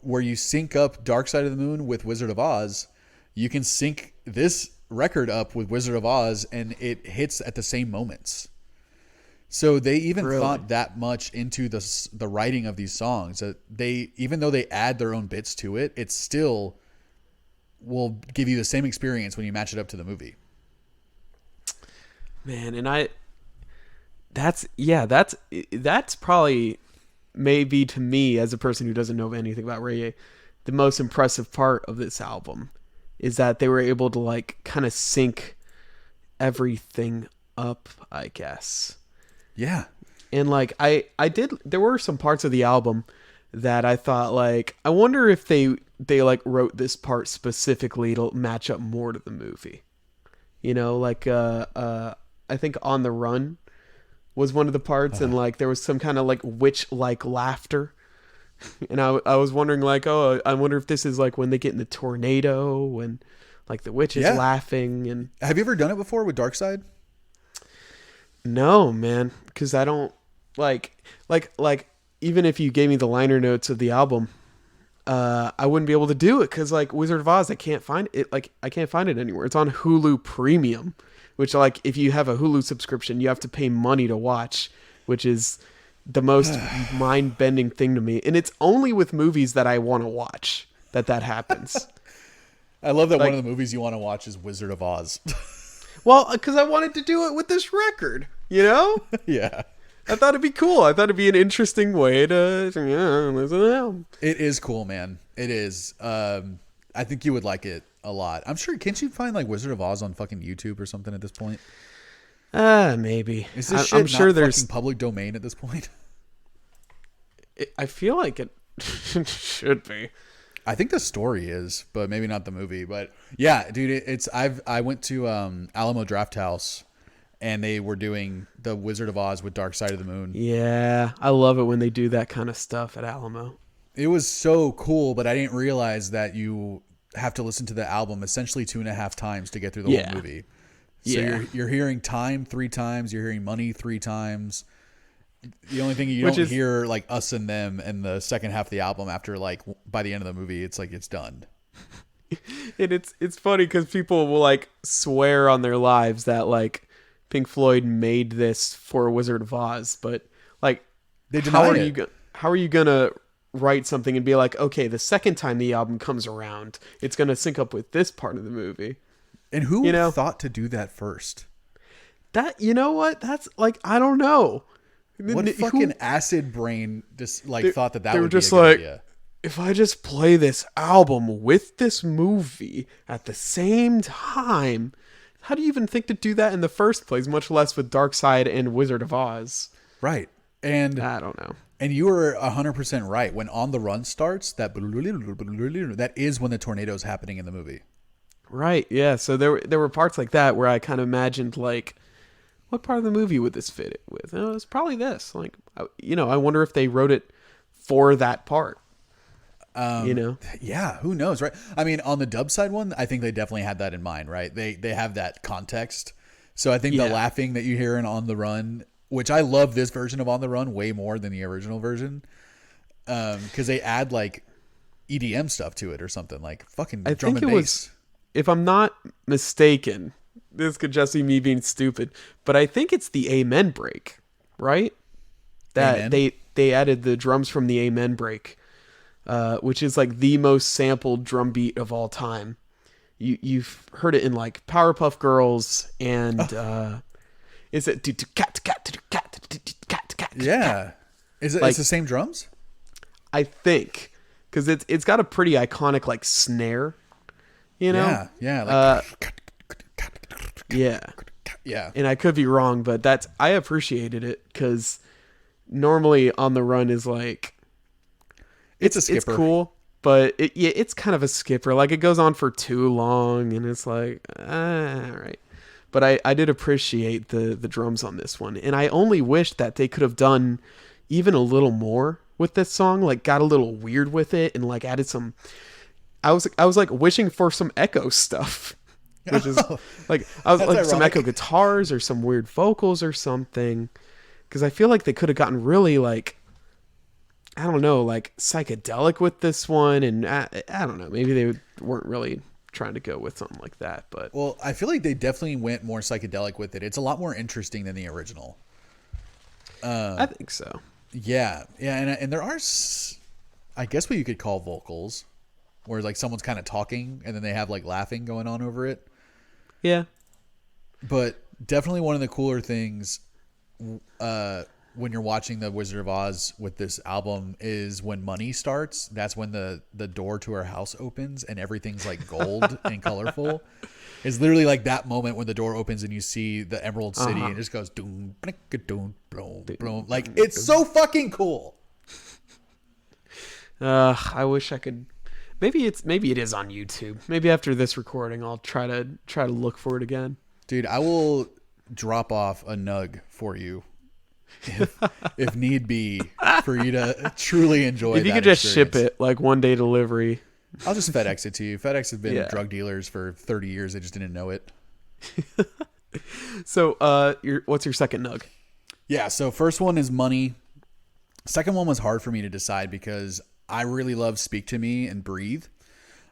where you sync up Dark Side of the Moon with Wizard of Oz. You can sync this record up with Wizard of Oz, and it hits at the same moments. So they even thought that much into the writing of these songs, that they, even though they add their own bits to it, it still will give you the same experience when you match it up to the movie. Man, and that's probably, maybe to me as a person who doesn't know anything about reggae, the most impressive part of this album is that they were able to like kind of sync everything up, I guess. Yeah. And like there were some parts of the album that I thought, like, I wonder if they like wrote this part specifically to match up more to the movie. Like I think On the Run was one of the parts, and like there was some kind of like witch like laughter. And I was wondering, like, oh, I wonder if this is like when they get in the tornado, when like the witch is laughing. And have you ever done it before with Dark Side? No, man, because I don't like even if you gave me the liner notes of the album, I wouldn't be able to do it, because like Wizard of Oz, I can't find it. Like I can't find it anywhere. It's on Hulu Premium, which, like, if you have a Hulu subscription, you have to pay money to watch, which is the most mind-bending thing to me. And it's only with movies that I want to watch that happens. I love that, like, one of the movies you want to watch is Wizard of Oz. Well, because I wanted to do it with this record, Yeah. I thought it'd be cool. I thought it'd be an interesting way to listen to them. It is cool, man. It is. I think you would like it a lot. I'm sure. Can't you find like Wizard of Oz on fucking YouTube or something at this point? Maybe. Is this shit I'm sure not there's public domain at this point? I feel like it should be. I think the story is, but maybe not the movie. But yeah, dude, I went to Alamo Drafthouse, and they were doing the Wizard of Oz with Dark Side of the Moon. Yeah, I love it when they do that kind of stuff at Alamo. It was so cool, but I didn't realize that you have to listen to the album essentially 2.5 times to get through the whole movie. So you're hearing Time 3 times, you're hearing Money 3 times. The only thing you don't hear, like Us and Them in the second half of the album, after like by the end of the movie, it's like it's done. And it's funny because people will like swear on their lives that like Pink Floyd made this for Wizard of Oz, but like they deny it. How are you gonna write something and be like, okay, the second time the album comes around, it's gonna sync up with this part of the movie? And who thought to do that first? That, what? That's like, I don't know. What fucking acid brain just like thought that would be a good idea? If I just play this album with this movie at the same time, how do you even think to do that in the first place, much less with Dark Side and Wizard of Oz? Right. And I don't know. And you were 100% right. When On the Run starts, that is when the tornado's happening in the movie. Right. Yeah. So there were parts like that where I kind of imagined like, what part of the movie would this fit it with? Oh, it's probably this. Like, I wonder if they wrote it for that part. Yeah, who knows, right? I mean, on the dub side one, I think they definitely had that in mind, right? They have that context. So I think the laughing that you hear in On the Run, which I love this version of On the Run way more than the original version, because they add like EDM stuff to it or something, like fucking I drum think and it bass. was, if I'm not mistaken, this could just be me being stupid, but I think it's the Amen break, right? That Amen? they added the drums from the Amen break, which is like the most sampled drum beat of all time. You've heard it in like Powerpuff Girls and is it Yeah. Is it like, it's the same drums? I think because it's got a pretty iconic like snare, Yeah, yeah, like yeah, yeah. and I could be wrong, but I appreciated it because normally On the Run is like It's a skipper. It's cool, but it's kind of a skipper. Like it goes on for too long, and it's like, all right. But I did appreciate the drums on this one, and I only wish that they could have done even a little more with this song. Like got a little weird with it, and like added some. I was like wishing for some echo stuff, which is like I was like ironic. some echo guitars or some weird vocals or something, because I feel like they could have gotten really like, I don't know, like psychedelic with this one, and I don't know, maybe they weren't really trying to go with something like that, but Well, I feel like they definitely went more psychedelic with it. It's a lot more interesting than the original. I think so. Yeah, yeah, and there are, I guess, what you could call vocals, where like someone's kind of talking and then they have like laughing going on over it. Yeah, But definitely one of the cooler things when you're watching the Wizard of Oz with this album is when Money starts. That's when the door to her house opens and everything's like gold and colorful. It's literally like that moment when the door opens and you see the Emerald City and it just goes doom, doom, boom, boom. Like it's so fucking cool. I wish I could. Maybe it is on YouTube. Maybe after this recording, I'll try to look for it again. Dude, I will drop off a nug for you if need be, for you to truly enjoy. If you could just ship it, like 1-day delivery. I'll just FedEx it to you. FedEx has been drug dealers for 30 years. They just didn't know it. So, what's your second nug? Yeah, so first one is Money. Second one was hard for me to decide because I really love Speak to Me and Breathe.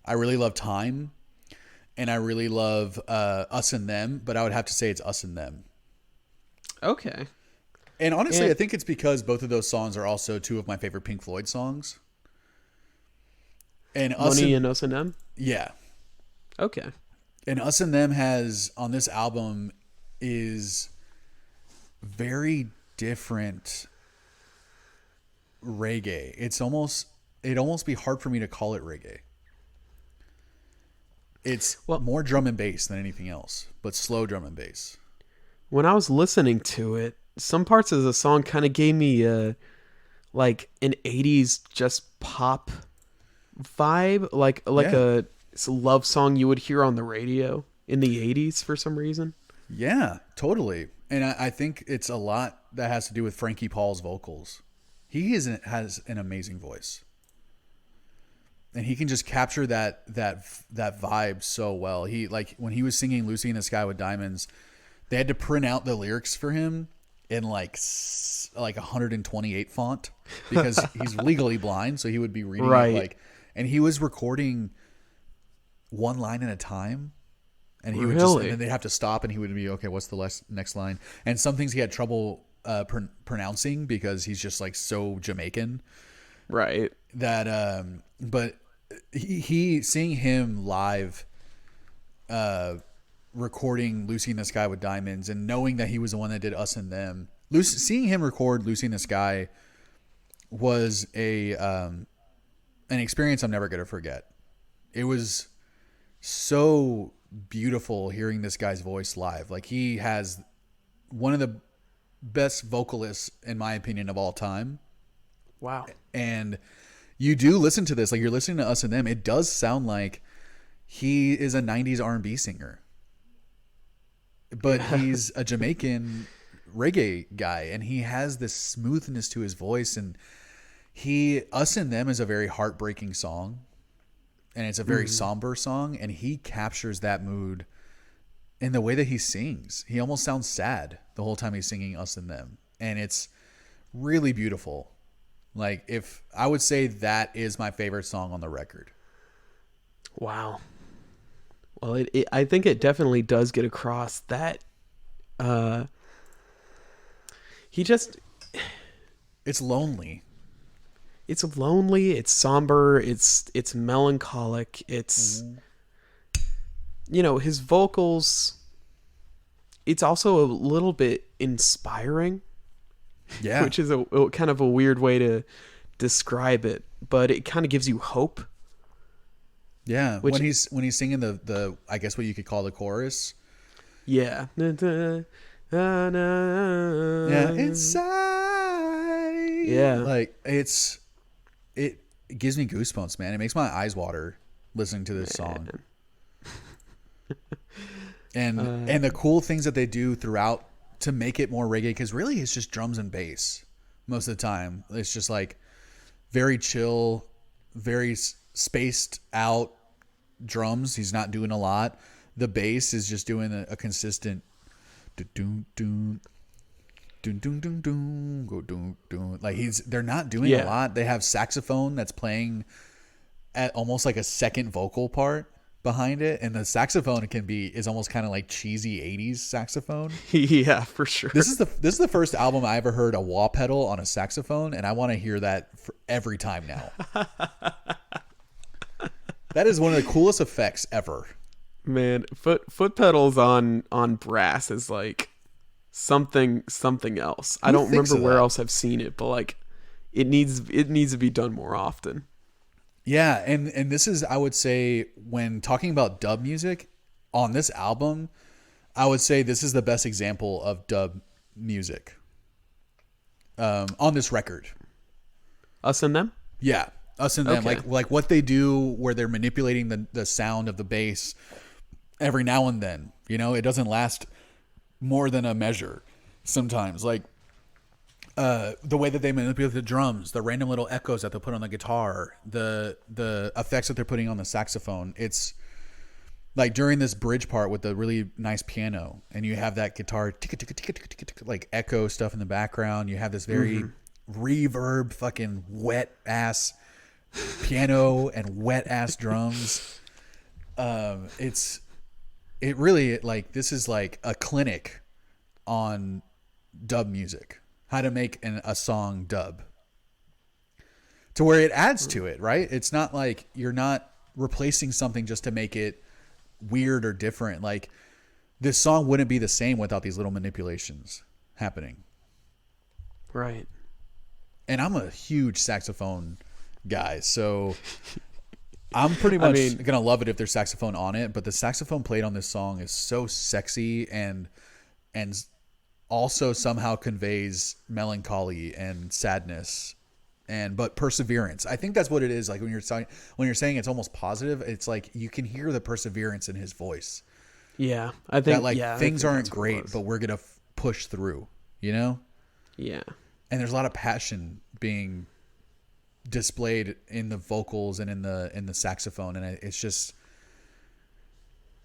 I really love Time. And I really love Us and Them, but I would have to say it's Us and Them. Okay. And honestly, I think it's because both of those songs are also two of my favorite Pink Floyd songs. And Money and Us and Them? Yeah. Okay. And Us and Them has, on this album, is very different reggae. It'd almost be hard for me to call it reggae. It's more drum and bass than anything else, but slow drum and bass. When I was listening to it, some parts of the song kind of gave me like an 80s just pop vibe, like a love song you would hear on the radio in the 80s for some reason. Yeah, totally. And I think it's a lot that has to do with Frankie Paul's vocals. He has an amazing voice. And he can just capture that vibe so well. He, like, when he was singing Lucy in the Sky with Diamonds, they had to print out the lyrics for him in like 128 font because he's legally blind, so he would be reading it like, and he was recording one line at a time, and he would just, and then they'd have to stop, and he would be, okay, what's the next line? And some things he had trouble pronouncing because he's just like so Jamaican, right? That but he seeing him live recording Lucy in the Sky with Diamonds and knowing that he was the one that did Us and Them, seeing him record Lucy in the Sky was an experience I'm never going to forget. It was so beautiful hearing this guy's voice live. Like, he has one of the best vocalists, in my opinion, of all time. Wow. And you do listen to this, like you're listening to Us and Them. It does sound like he is a 90s R&B singer, but he's a Jamaican reggae guy, and he has this smoothness to his voice. And Us and Them is a very heartbreaking song, and it's a very somber song, and he captures that mood in the way that he sings. He almost sounds sad the whole time he's singing Us and Them, and it's really beautiful. Like, if I would say that is my favorite song on the record. Wow. Well, I think it definitely does get across that it's lonely. It's lonely, it's somber, it's melancholic, it's his vocals, it's also a little bit inspiring. Yeah. Which is a kind of a weird way to describe it, but it kind of gives you hope. Yeah, when he's singing the I guess what you could call the chorus. Yeah. Yeah, inside. Yeah. Like it gives me goosebumps, man. It makes my eyes water listening to this song. And the cool things that they do throughout to make it more reggae, because really it's just drums and bass most of the time. It's just like very chill, very spaced out drums. He's not doing a lot. The bass is just doing a consistent doom doom doom doom doom doom go doom doom. Like they're not doing a lot. They have saxophone that's playing at almost like a second vocal part behind it, and the saxophone is almost kind of like cheesy 80s saxophone. Yeah, for sure. This is the first album I ever heard a wah pedal on a saxophone, and I want to hear that for every time now. That is one of the coolest effects ever. Man, foot pedals on brass is like something else. I don't remember where else I've seen it, but like it needs to be done more often. Yeah, and this is, I would say, when talking about dub music on this album, I would say this is the best example of dub music on this record. Us and Them? Yeah, Us and Them. Okay. Like what they do where they're manipulating the sound of the bass every now and then. It doesn't last more than a measure sometimes. Like the way that they manipulate the drums, the random little echoes that they put on the guitar, the effects that they're putting on the saxophone. It's like during this bridge part with the really nice piano, and you have that guitar like echo stuff in the background. You have this very reverb, fucking wet ass piano and wet ass drums. It really, like, this is like a clinic on dub music. How to make a song dub to where it adds to it, right? It's not like you're not replacing something just to make it weird or different. Like, this song wouldn't be the same without these little manipulations happening. Right. And I'm a huge saxophone guy, so I'm pretty much going to love it if there's saxophone on it. But the saxophone played on this song is so sexy and also somehow conveys melancholy and sadness but perseverance. I think that's what it is. Like when you're saying it's almost positive, it's like you can hear the perseverance in his voice. Yeah, I think that things aren't great, but we're going to push through, Yeah. And there's a lot of passion being displayed in the vocals and in the saxophone, and it's just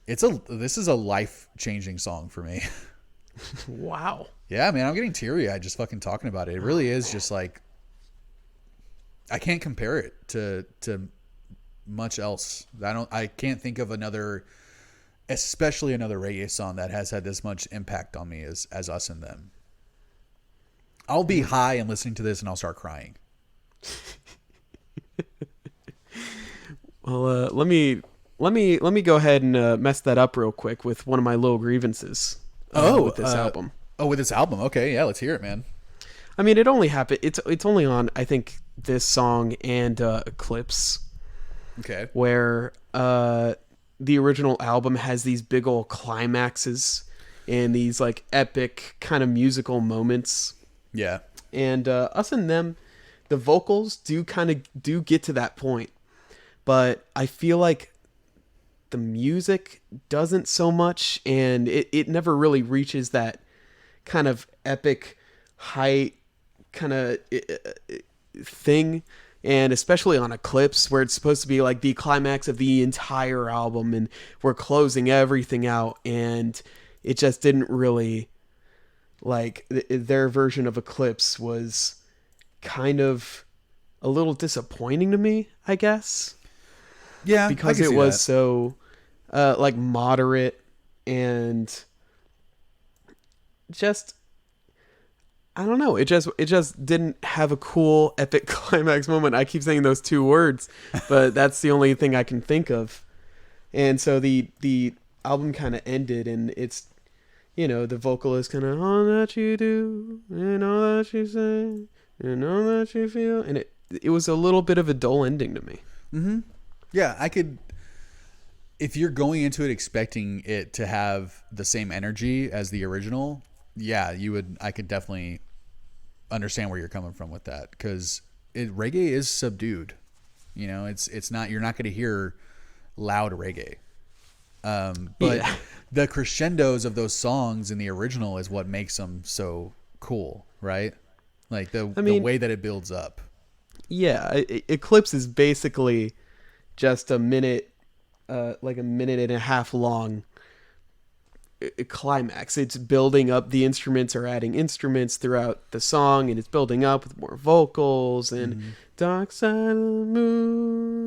this is a life-changing song for me. Wow. Yeah, man, I'm getting teary-eyed just fucking talking about it. It really is just like, I can't compare it to much else. I can't think of especially another reggae song that has had this much impact on me as Us and Them. I'll be high and listening to this and I'll start crying. Well, let me go ahead and mess that up real quick with one of my little grievances. With this album. With this album. Okay, yeah, let's hear it, man. I mean, it only happened. It's only on, I think, this song and Eclipse. Okay. Where the original album has these big old climaxes and these like epic kind of musical moments. Yeah. And Us and Them, the vocals do get to that point, but I feel like the music doesn't so much, and it never really reaches that kind of epic height kind of thing. And especially on Eclipse, where it's supposed to be like the climax of the entire album and we're closing everything out, and it just didn't really, like, their version of Eclipse was kind of a little disappointing to me, I guess. Yeah, because it was so like moderate and just, I don't know. It just didn't have a cool epic climax moment. I keep saying those two words, but that's the only thing I can think of. And so the album kind of ended, and it's, the vocalist kind of, all that you do and all that you say and all that you feel, and it was a little bit of a dull ending to me. Mm-hmm. Yeah, I could. If you're going into it expecting it to have the same energy as the original, yeah, you would. I could definitely understand where you're coming from with that, because reggae is subdued. It's not. You're not going to hear loud reggae. But Yeah. the crescendos of those songs in the original is what makes them so cool, right? Like the way that it builds up. Yeah, Eclipse is basically just a minute, like a minute and a half long climax. It's building up. The instruments are adding instruments throughout the song, and it's building up with more vocals and Dark Side of the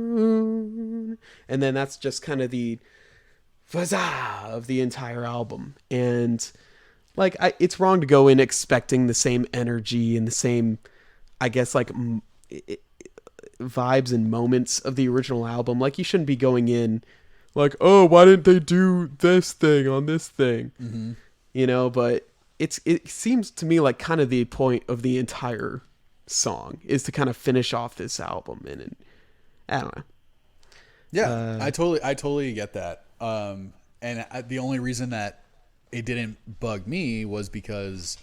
Moon, and then that's just kind of the fuzza of the entire album. And like, it's wrong to go in expecting the same energy and the same, I guess, like vibes and moments of the original album. Like, you shouldn't be going in like, oh, why didn't they do this thing on this thing? Mm-hmm. But it seems to me like kind of the point of the entire song is to kind of finish off this album, and I don't know. Yeah, I totally get that. And the only reason that it didn't bug me was because,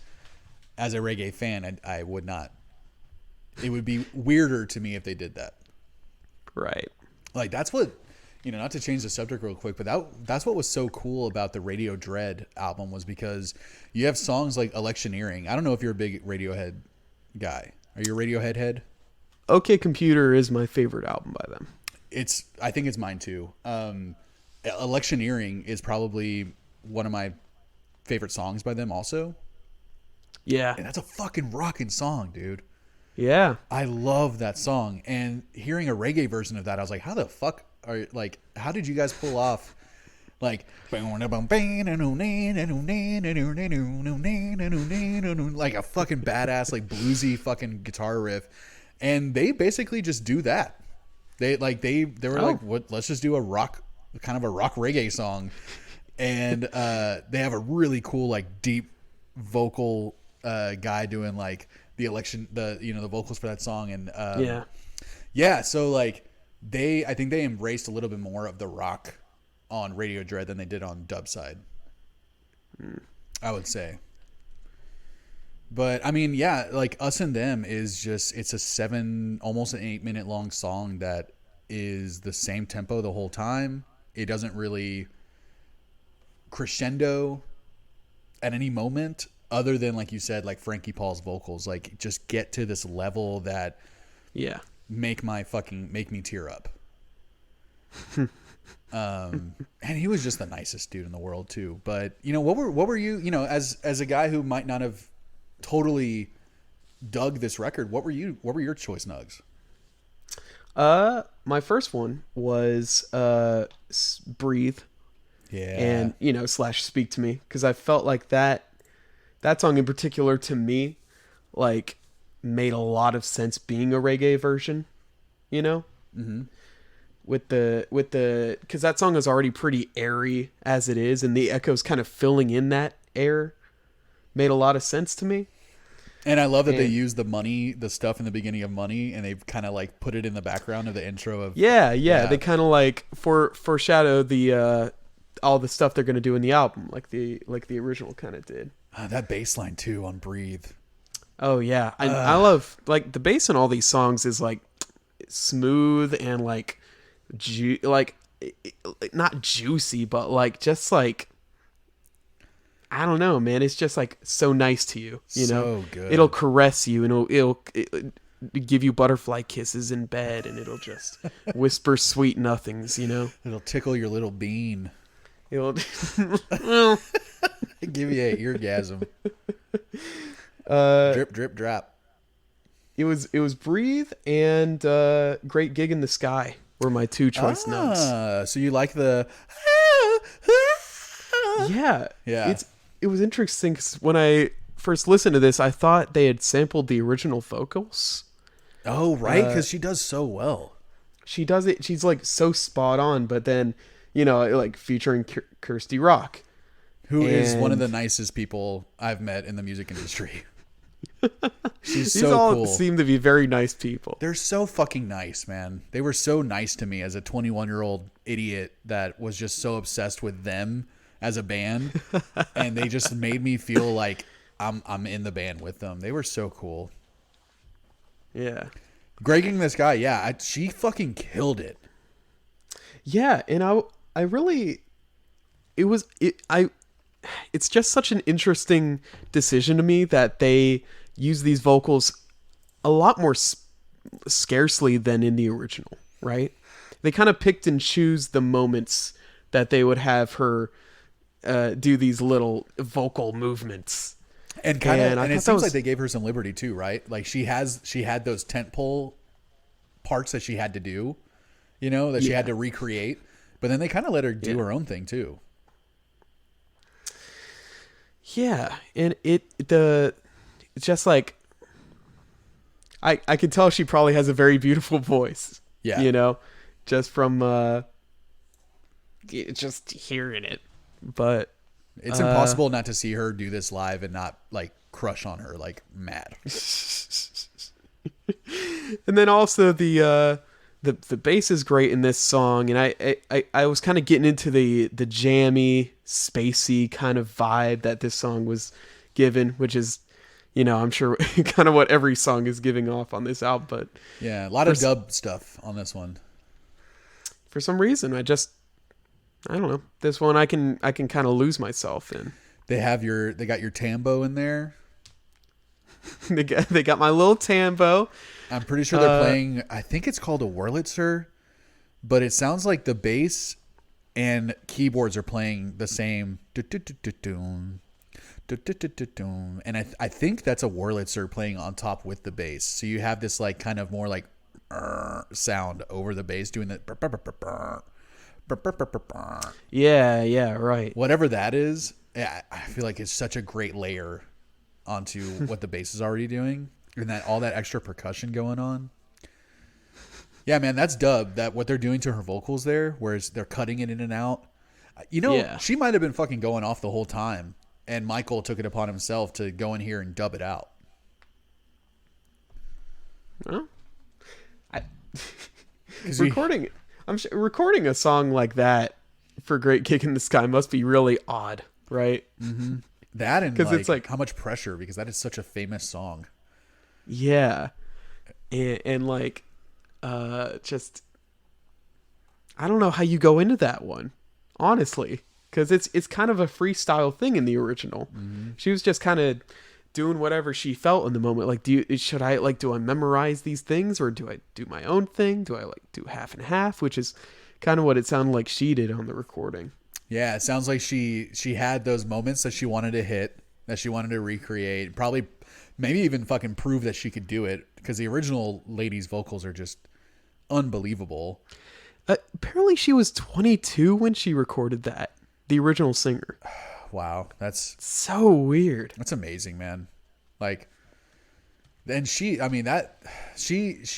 as a reggae fan, I would not. It would be weirder to me if they did that. Right. Like, that's what, not to change the subject real quick, but that's what was so cool about the Radio Dread album, was because you have songs like Electioneering. I don't know if you're a big Radiohead guy. Are you a Radiohead head? OK Computer is my favorite album by them. I think it's mine too. Electioneering is probably one of my favorite songs by them also. Yeah. And that's a fucking rocking song, dude. Yeah. I love that song. And hearing a reggae version of that, I was like, how the fuck how did you guys pull off like a fucking badass, like bluesy fucking guitar riff? And they basically just do that. They were like, what? Let's just do a rock reggae song, and they have a really cool, like, deep vocal guy doing like the vocals for that song, and yeah. So like I think they embraced a little bit more of the rock on Radio Dread than they did on Dub Side. I would say. But I mean, yeah, like Us and Them is just, it's almost an 8-minute long song that is the same tempo the whole time. It doesn't really crescendo at any moment, other than, like you said, like Frankie Paul's vocals, like, just get to this level that make me tear up. And he was just the nicest dude in the world too. But what were you, as a guy who might not have totally dug this record, what were your choice nugs? My first one was Breathe. Yeah. And / Speak to Me, because I felt like that song in particular, to me, like, made a lot of sense being a reggae version, Mm-hmm. with the because that song is already pretty airy as it is, and the echoes kind of filling in that air made a lot of sense to me. And I love that they use the stuff in the beginning of Money, and they've kind of like put it in the background of the intro of yeah. They kind of like foreshadow the all the stuff they're going to do in the album, like the original kind of did. That bass line too on Breathe. Oh yeah, I love like the bass in all these songs is like smooth and like like not juicy, but like just like I don't know, man. It's just like so nice to you. You know, So good. it'll caress you and it'll give you butterfly kisses in bed, and it'll just whisper sweet nothings. You know, It'll tickle your little bean. it'll. Give you an orgasm. Drip, drip, drop. It was Breathe and Great Gig in the Sky were my two choice notes. So you like the Yeah. Yeah. It was interesting 'cause when I first listened to this, I thought they had sampled the original vocals. Oh, right, because she does so well. She does it. She's like so spot on, but then, you know, like featuring Kirsty Rock, Who is one of the nicest people I've met in the music industry. She's these so all cool. seem to be very nice people. They're so fucking nice, man. They were so nice to me as a 21-year-old idiot that was just so obsessed with them as a band, and they just made me feel like I'm in the band with them. They were so cool. Yeah. Gregging this guy, yeah, she fucking killed it. Yeah, and I really it's just such an interesting decision to me that they use these vocals a lot more scarcely than in the original, right? They kind of picked and choose the moments that they would have her do these little vocal movements. And it seems like they gave her some liberty too, right? Like she had those tentpole parts that she had to do, you know, that she had to recreate. But then they kind of let her do her own thing too. Yeah, and it's just like I could tell she probably has a very beautiful voice. Yeah, you know, just from just hearing it. But it's impossible not to see her do this live and not like crush on her like mad. And then also the bass is great in this song, and I was kind of getting into the jammy, spacey kind of vibe that this song was given, which is, you know, I'm sure kind of what every song is giving off on this album. But yeah, a lot of dub stuff on this one. For some reason, I don't know. This one I can kind of lose myself in. They got your tambo in there. they got my little tambo. I'm pretty sure they're playing, I think it's called a Wurlitzer, but it sounds like the bass and keyboards are playing the same. And I think that's a Wurlitzer playing on top with the bass. So you have this like kind of more like sound over the bass doing that. Yeah, right. Whatever that is, I feel like it's such a great layer onto what the bass is already doing, and that all that extra percussion going on. Yeah, man, that's dub. That what they're doing to her vocals there, whereas they're cutting it in and out. You know, she might have been fucking going off the whole time, and Michael took it upon himself to go in here and dub it out. Well, recording a song like that for Great Gig in the Sky must be really odd, right? Mm-hmm. That and it's like how much pressure, because that is such a famous song. Yeah, and like, just I don't know how you go into that one, honestly, because it's kind of a freestyle thing in the original. Mm-hmm. She was just kind of doing whatever she felt in the moment. Like, do I memorize these things, or do I do my own thing? Do I like do half and half, which is kind of what it sounded like she did on the recording. Yeah, it sounds like she had those moments that she wanted to hit, that she wanted to recreate, probably maybe even fucking prove that she could do it, because the original lady's vocals are just unbelievable. Apparently she was 22 when she recorded that, the original singer. Wow, that's so weird. That's amazing, man. Like, and she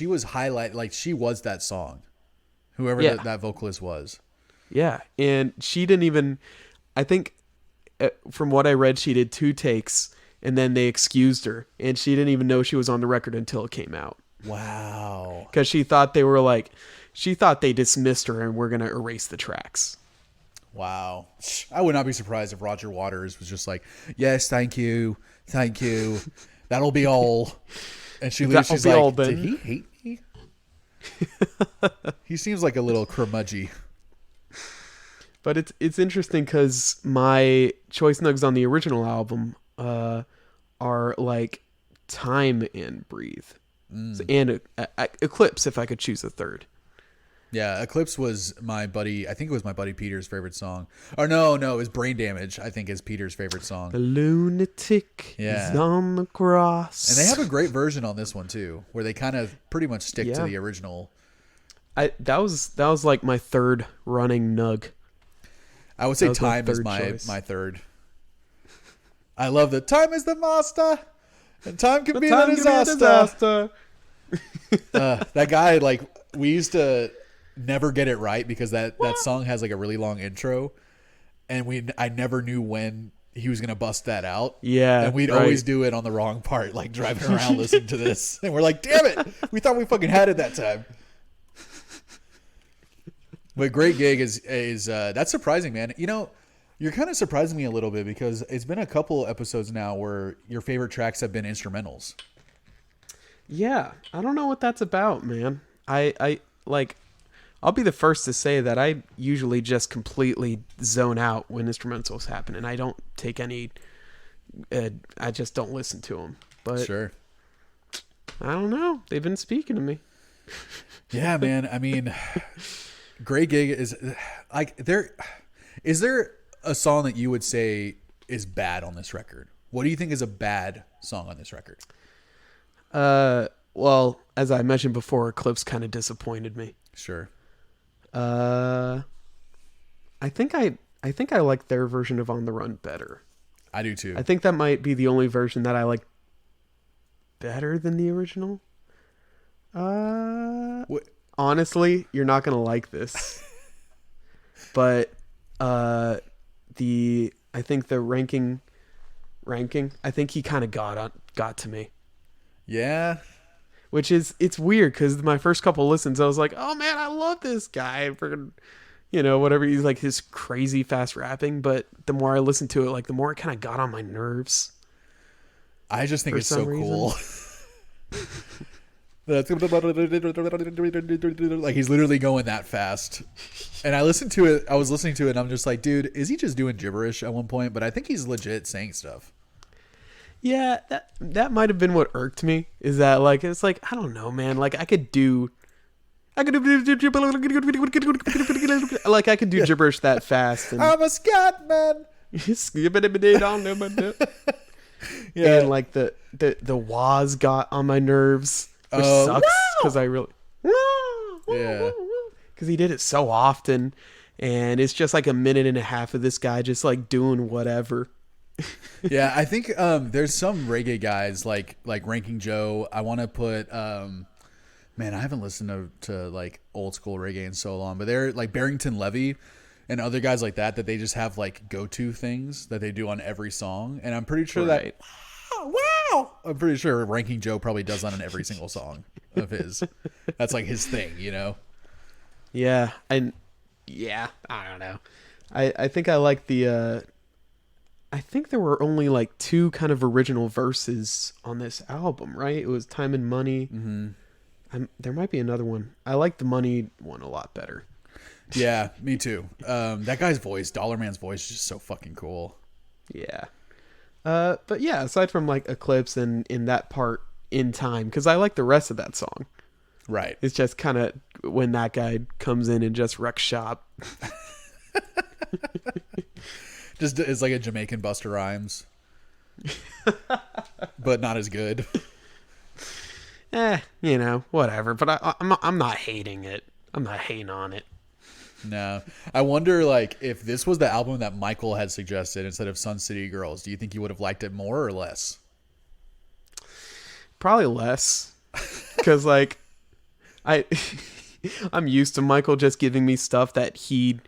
was highlight, like she was that song, whoever that vocalist was. Yeah, and she didn't even, I think, from what I read, she did 2 takes, and then they excused her, and she didn't even know she was on the record until it came out. Wow. Because she thought they dismissed her and were going to erase the tracks. Wow. I would not be surprised if Roger Waters was just like, yes, thank you. That'll be all. And she leaves. She's like, did he hate me? He seems like a little curmudgy. But it's interesting because my choice nugs on the original album are like Time and Breathe. And Eclipse, if I could choose a third. Yeah, Eclipse was my buddy. I think it was my buddy Peter's favorite song. Or no, it was Brain Damage. I think is Peter's favorite song. The lunatic is on the cross. And they have a great version on this one too, where they kind of pretty much stick to the original. That was like my third running nug. I would say Time is my third. I love that Time is the master, and time can be a disaster. That guy, like, we used to never get it right because that song has like a really long intro, and I never knew when he was gonna bust that out. Yeah, and we'd always do it on the wrong part, like driving around listening to this, and we're like, "Damn it, we thought we fucking had it that time." But Great Gig is that's surprising, man. You know, you're kind of surprising me a little bit because it's been a couple episodes now where your favorite tracks have been instrumentals. Yeah, I don't know what that's about, man. I like, I'll be the first to say that I usually just completely zone out when instrumentals happen, and I don't take any. I just don't listen to them. But sure, I don't know. They've been speaking to me. Yeah, man. I mean, Great Gig is like is there a song that you would say is bad on this record? What do you think is a bad song on this record? Well, as I mentioned before, Eclipse kind of disappointed me. Sure. I think I like their version of On the Run better. I do too. I think that might be the only version that I like better than the original. Honestly, you're not gonna like this, but I think the ranking, I think he kind of got to me. Yeah. Which it's weird because my first couple listens, I was like, oh man, I love this guy. Freaking, whatever. He's like his crazy fast rapping. But the more I listened to it, like the more it kind of got on my nerves. I just think it's so cool. Like he's literally going that fast. And I was listening to it and I'm just like, dude, is he just doing gibberish at one point? But I think he's legit saying stuff. Yeah, that might have been what irked me. Is that like it's like I don't know, man. Like I could do like I could do gibberish that fast. And, I'm a scat man. Yeah, and like the wahs got on my nerves, which sucks because I really because he did it so often, and it's just like a minute and a half of this guy just like doing whatever. Yeah, I think there's some reggae guys like Ranking Joe. I want to put man, I haven't listened to like old school reggae in so long, but they're like Barrington Levy and other guys like that they just have like go-to things that they do on every song, and I'm pretty sure that wow, I'm pretty sure Ranking Joe probably does that on every single song of his. That's like his thing, Yeah, and I don't know. I think I like the. I think there were only like 2 kind of original verses on this album, right? It was Time and Money. Mm-hmm. There might be another one. I like the Money one a lot better. Yeah, me too. That guy's voice, Dollar Man's voice, is just so fucking cool. Yeah. But yeah, aside from like Eclipse and in that part in Time, because I like the rest of that song. Right. It's just kind of when that guy comes in and just wrecks shop. Just it's like a Jamaican Busta Rhymes, but not as good. Whatever. But I'm not hating it. I'm not hating on it. No, I wonder like if this was the album that Michael had suggested instead of Sun City Girls, do you think you would have liked it more or less? Probably less, because like I'm used to Michael just giving me stuff that he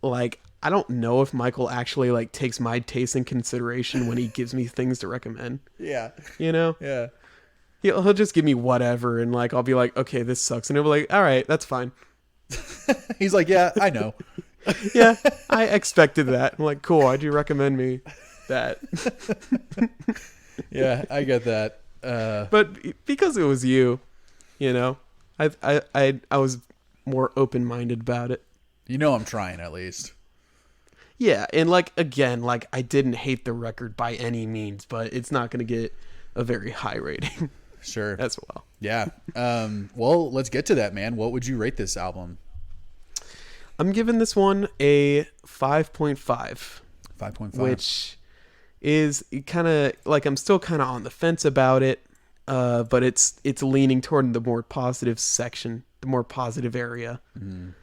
like. I don't know if Michael actually like takes my taste in consideration when he gives me things to recommend. Yeah. Yeah. He'll just give me whatever, and like I'll be like, okay, this sucks, and he'll be like, all right, that's fine. He's like, yeah, I know. Yeah, I expected that. I'm like, cool. Why'd you recommend me that? Yeah, I get that. But because it was you, you know, I was more open minded about it. You know, I'm trying at least. Yeah, and like again, like I didn't hate the record by any means, but it's not going to get a very high rating Sure. as well. Yeah. Well, let's get to that, man. What would you rate this album? I'm giving this one a 5.5, 5.5. which is kind of like I'm still kind of on the fence about it, but it's leaning toward the more positive section, the more positive area. Mm.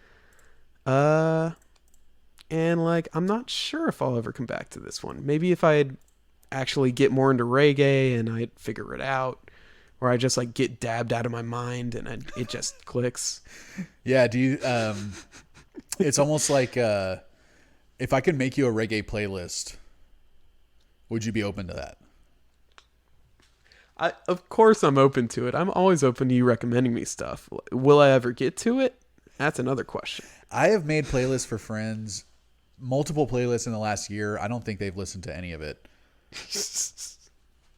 And like I'm not sure if I'll ever come back to this one. Maybe if I'd actually get more into reggae and I'd figure it out, or I just like get dabbed out of my mind and it just clicks. Yeah. Do you? It's almost like if I could make you a reggae playlist, would you be open to that? Of course I'm open to it. I'm always open to you recommending me stuff. Will I ever get to it? That's another question. I have made playlists for friends, multiple playlists in the last year. I don't think they've listened to any of it. It's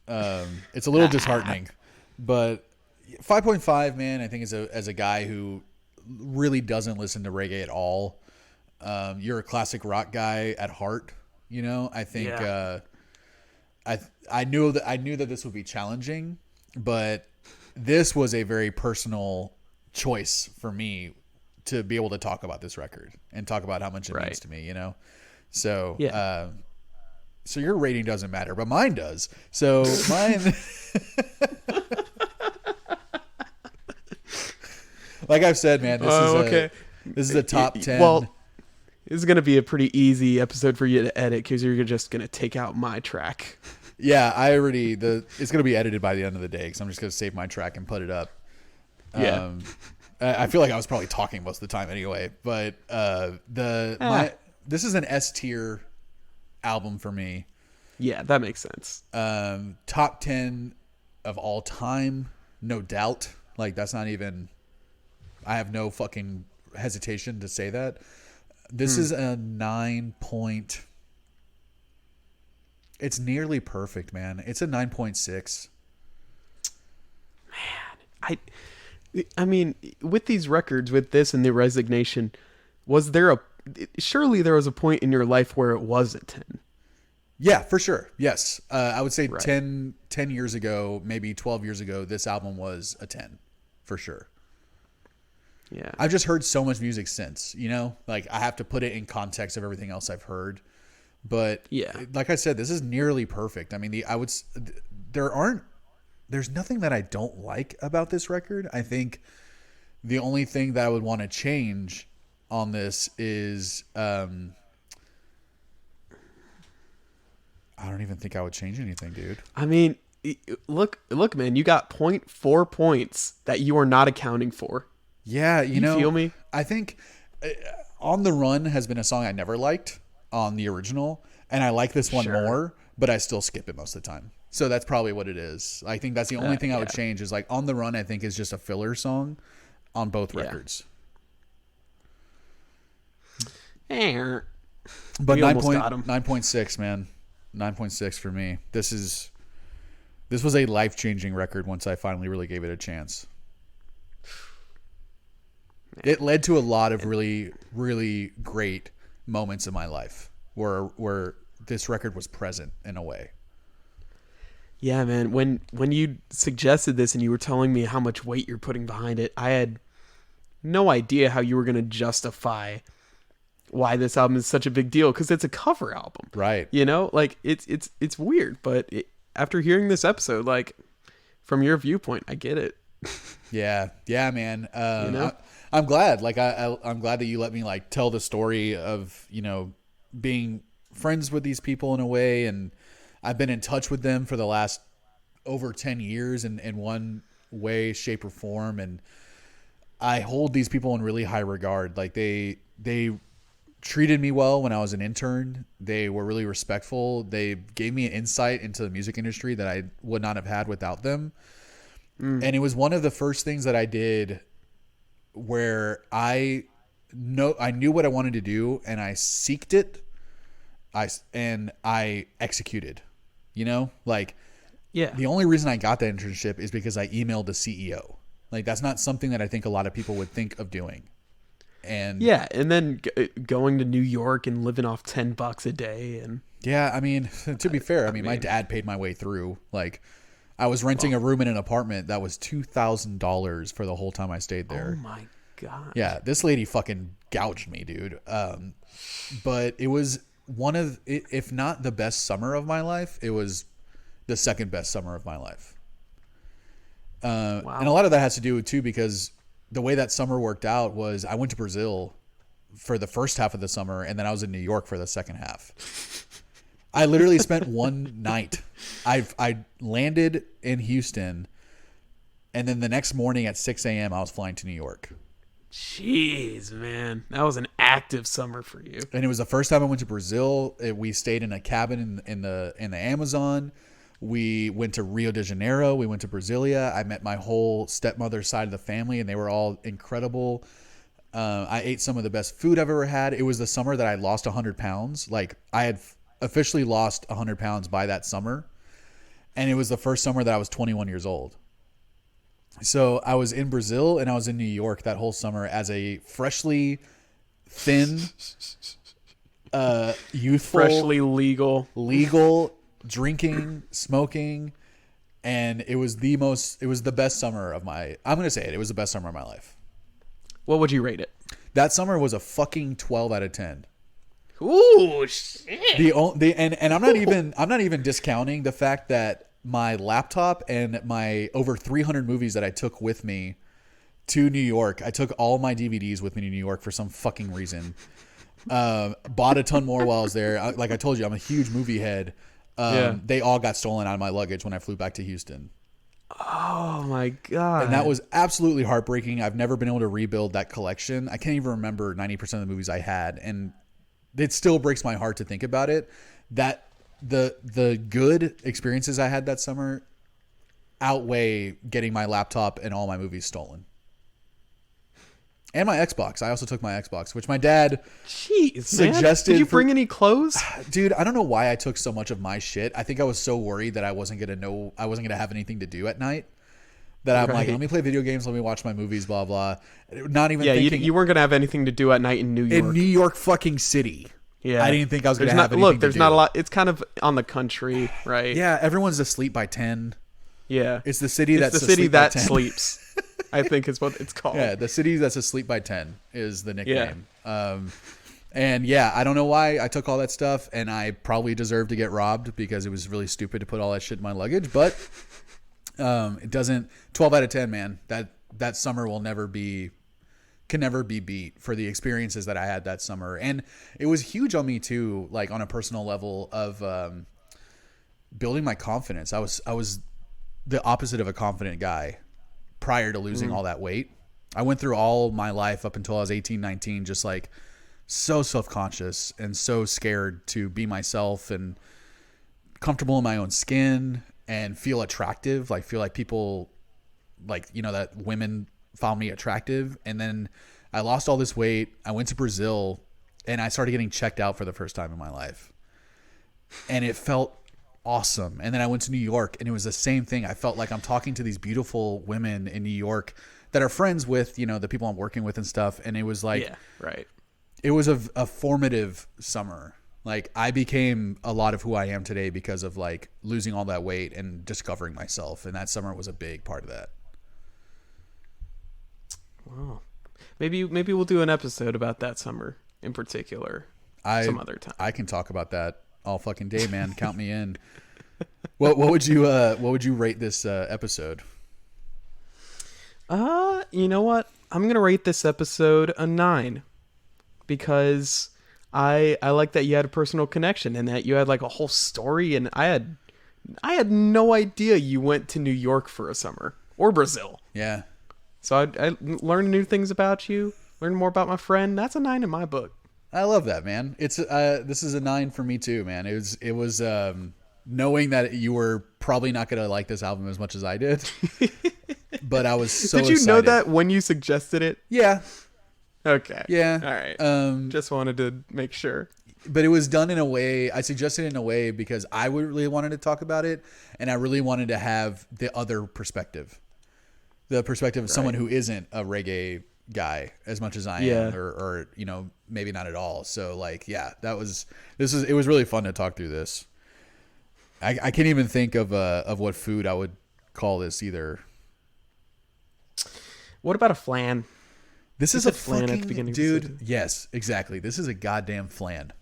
a little disheartening, but 5.5, man, I think as a guy who really doesn't listen to reggae at all. You're a classic rock guy at heart, you know. I think I knew that this would be challenging, but this was a very personal choice for me to be able to talk about this record and talk about how much it means to me, you know. So so your rating doesn't matter, but mine does. So mine like I've said, man, this is a top 10. Well, this is going to be a pretty easy episode for you to edit because you're just going to take out my track. Yeah, it's going to be edited by the end of the day because I'm just going to save my track and put it up. Yeah. I feel like I was probably talking most of the time anyway, but this is an S tier album for me. Yeah, that makes sense. Top 10 of all time, no doubt. Like that's not even, I have no fucking hesitation to say that. This is a 9 point. It's nearly perfect, man. It's a 9.6. Man, I mean, with these records, with this and the Resignation, surely there was a point in your life where it was a 10. Yeah, for sure. Yes. I would say Right. 10 years ago, maybe 12 years ago, this album was a 10 for sure. Yeah. I've just heard so much music since, you know, like I have to put it in context of everything else I've heard. But Yeah. like I said, this is nearly perfect. I mean, there's nothing that I don't like about this record. I think the only thing that I would want to change on this is, I don't even think I would change anything, dude. I mean, look, man, you got 0.4 points that you are not accounting for. Yeah, you know, feel me? I think On the Run has been a song I never liked on the original, and I like this one more, but I still skip it most of the time. So that's probably what it is. I think that's the only thing I would change is like On the Run, I think is just a filler song on both records. Yeah. But You almost got 'em. 9.6, man. 9.6 for me. This was a life-changing record once I finally really gave it a chance. It led to a lot of really, really great moments in my life where this record was present in a way. Yeah, man. When you suggested this and you were telling me how much weight you're putting behind it, I had no idea how you were going to justify why this album is such a big deal because it's a cover album, Right? you know, like it's weird, but after hearing this episode, like from your viewpoint, I get it. Yeah, man. You know? I'm glad. Like I'm glad that you let me like tell the story of, you know, being friends with these people in a way, and I've been in touch with them for the last over 10 years in one way, shape, or form, and I hold these people in really high regard. Like they treated me well when I was an intern. They were really respectful. They gave me an insight into the music industry that I would not have had without them. And it was one of the first things that I did where I knew what I wanted to do and I seeked it. I executed, you know, like Yeah. The only reason I got that internship is because I emailed the CEO. Like, that's not something that I think a lot of people would think of doing. And yeah, and then going to New York and living off $10 a day, and yeah, I mean, to be fair, I mean, my dad paid my way through. Like, I was renting a room in an apartment that was $2,000 for the whole time I stayed there. Oh my god. Yeah, this lady fucking gouged me, dude. But it was one of, if not the best summer of my life, it was the second best summer of my life. Wow. And a lot of that has to do too, because the way that summer worked out was I went to Brazil for the first half of the summer, and then I was in New York for the second half. I literally spent one night. I landed in Houston, and then the next morning at 6 a.m. I was flying to New York. Jeez, man, that was an active summer for you. And it was the first time I went to Brazil. We stayed in a cabin in the Amazon. We went to Rio de Janeiro. We went to Brasilia. I met my whole stepmother's side of the family, and they were all incredible. I ate some of the best food I've ever had. It was the summer that I lost 100 pounds. Like, I had officially lost 100 pounds by that summer. And it was the first summer that I was 21 years old. So I was in Brazil and I was in New York that whole summer as a freshly thin, youthful, freshly legal, drinking, smoking. And it was the best summer of my, I'm going to say it. It was the best summer of my life. What would you rate it? That summer was a fucking 12 out of 10. Ooh, shit. And I'm not even discounting the fact that my laptop and my over 300 movies that I took with me to New York. I took all my DVDs with me to New York for some fucking reason. Bought a ton more while I was there. Like I told you, I'm a huge movie head. They all got stolen out of my luggage when I flew back to Houston. Oh my god. And that was absolutely heartbreaking. I've never been able to rebuild that collection. I can't even remember 90% of the movies I had, and it still breaks my heart to think about it. That the good experiences I had that summer outweigh getting my laptop and all my movies stolen. And my Xbox. I also took my Xbox, which my dad suggested. Did you bring any clothes? Dude, I don't know why I took so much of my shit. I think I was so worried that I wasn't gonna have anything to do at night. That I'm like, let me play video games, let me watch my movies, blah blah. Not even thinking you weren't gonna have anything to do at night in New York. In New York fucking city. Yeah, I didn't think I was gonna have anything. Look, there's not a lot. It's kind of on the country, right? Yeah, everyone's asleep by 10. Yeah, it's the city that's the city that sleeps. I think is what it's called. Yeah, the city that's asleep by 10 is the nickname. Yeah. And yeah, I don't know why I took all that stuff, and I probably deserved to get robbed because it was really stupid to put all that shit in my luggage. But it doesn't. 12 out of 10, man. That summer can never be beat for the experiences that I had that summer. And it was huge on me too, like on a personal level of building my confidence. I was the opposite of a confident guy prior to losing all that weight. I went through all my life up until I was 18, 19, just like so self-conscious and so scared to be myself and comfortable in my own skin and feel attractive, like feel like people, like, you know, that women found me attractive. And then I lost all this weight. I went to Brazil and I started getting checked out for the first time in my life. And it felt awesome. And then I went to New York and it was the same thing. I felt like I'm talking to these beautiful women in New York that are friends with, you know, the people I'm working with and stuff. And it was like, yeah, right. It was a formative summer. Like, I became a lot of who I am today because of like losing all that weight and discovering myself. And that summer was a big part of that. Wow. Maybe we'll do an episode about that summer in particular some other time. I can talk about that all fucking day, man. Count me in. What would you rate this episode? You know what? I'm going to rate this episode a 9 because I like that you had a personal connection and that you had like a whole story, and I had no idea you went to New York for a summer or Brazil. Yeah. So I learned new things about you, learned more about my friend. That's a 9 in my book. I love that, man. It's this is a 9 for me too, man. It was knowing that you were probably not going to like this album as much as I did. But I was so Did you excited. know that when you suggested it? Yeah. Okay. Yeah. All right. Just wanted to make sure. But it was done in a way, I suggested it in a way because I really wanted to talk about it, and I really wanted to have the other perspective. The perspective of someone who isn't a reggae guy as much as I am, or maybe not at all. So like, yeah, it was really fun to talk through this. I can't even think of what food I would call this either. What about a flan? This is a flan at the beginning, dude. Yes, exactly. This is a goddamn flan.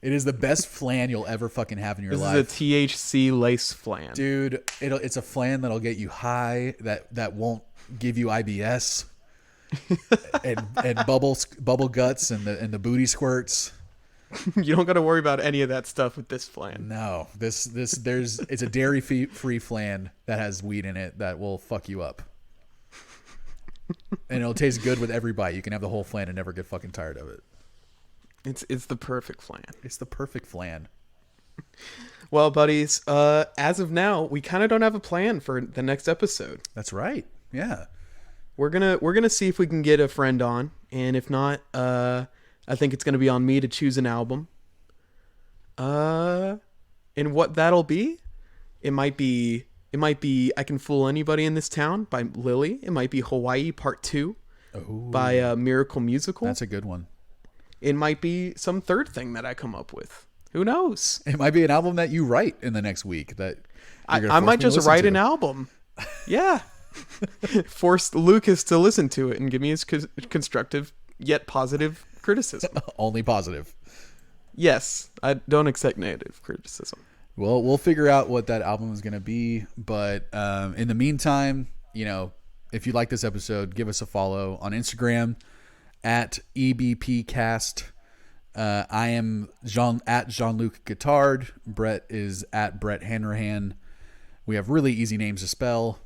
It is the best flan you'll ever fucking have in your life. This is a THC lace flan, dude. It's a flan that'll get you high. That won't give you IBS and bubble guts and the booty squirts. You don't got to worry about any of that stuff with this flan. No, it's a dairy free flan that has weed in it that will fuck you up. And it'll taste good with every bite. You can have the whole flan and never get fucking tired of it. It's the perfect flan. It's the perfect flan. Well, buddies, as of now, we kind of don't have a plan for the next episode. That's right. Yeah. We're gonna see if we can get a friend on, and if not, I think it's gonna be on me to choose an album. And what that'll be, it might be I Can Fool Anybody in This Town by Lily. It might be Hawaii Part 2 by Miracle Musical. That's a good one. It might be some third thing that I come up with. Who knows? It might be an album that you write in the next week. That I might just write an album. Yeah. Force Lucas to listen to it and give me his constructive yet positive criticism. Only positive. Yes. I don't accept negative criticism. Well, we'll figure out what that album is going to be. But in the meantime, if you like this episode, give us a follow on Instagram at EBPcast. I am at Jean-Luc Guitard. Brett is at Brett Hanrahan. We have really easy names to spell.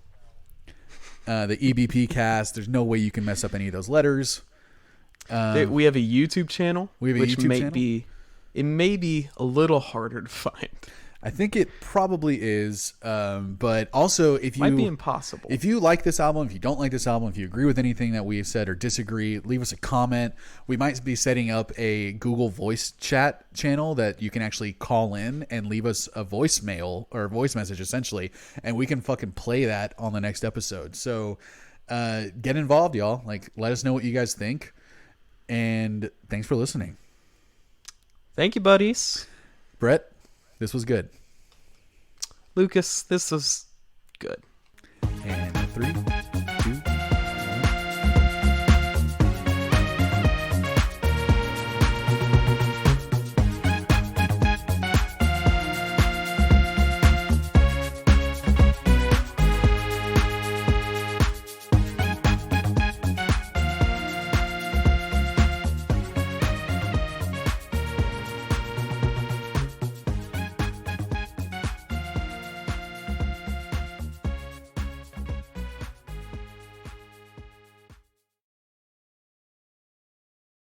The EBP cast. There's no way you can mess up any of those letters. We have a YouTube channel. Which may be a little harder to find. I think it probably is, but also if you might be impossible. If you like this album, if you don't like this album, if you agree with anything that we have said or disagree, leave us a comment. We might be setting up a Google Voice chat channel that you can actually call in and leave us a voicemail or a voice message essentially, and we can fucking play that on the next episode. So get involved, y'all. Like, let us know what you guys think, and thanks for listening. Thank you, buddies. Brett, this was good. Lucas, this was good. And 3,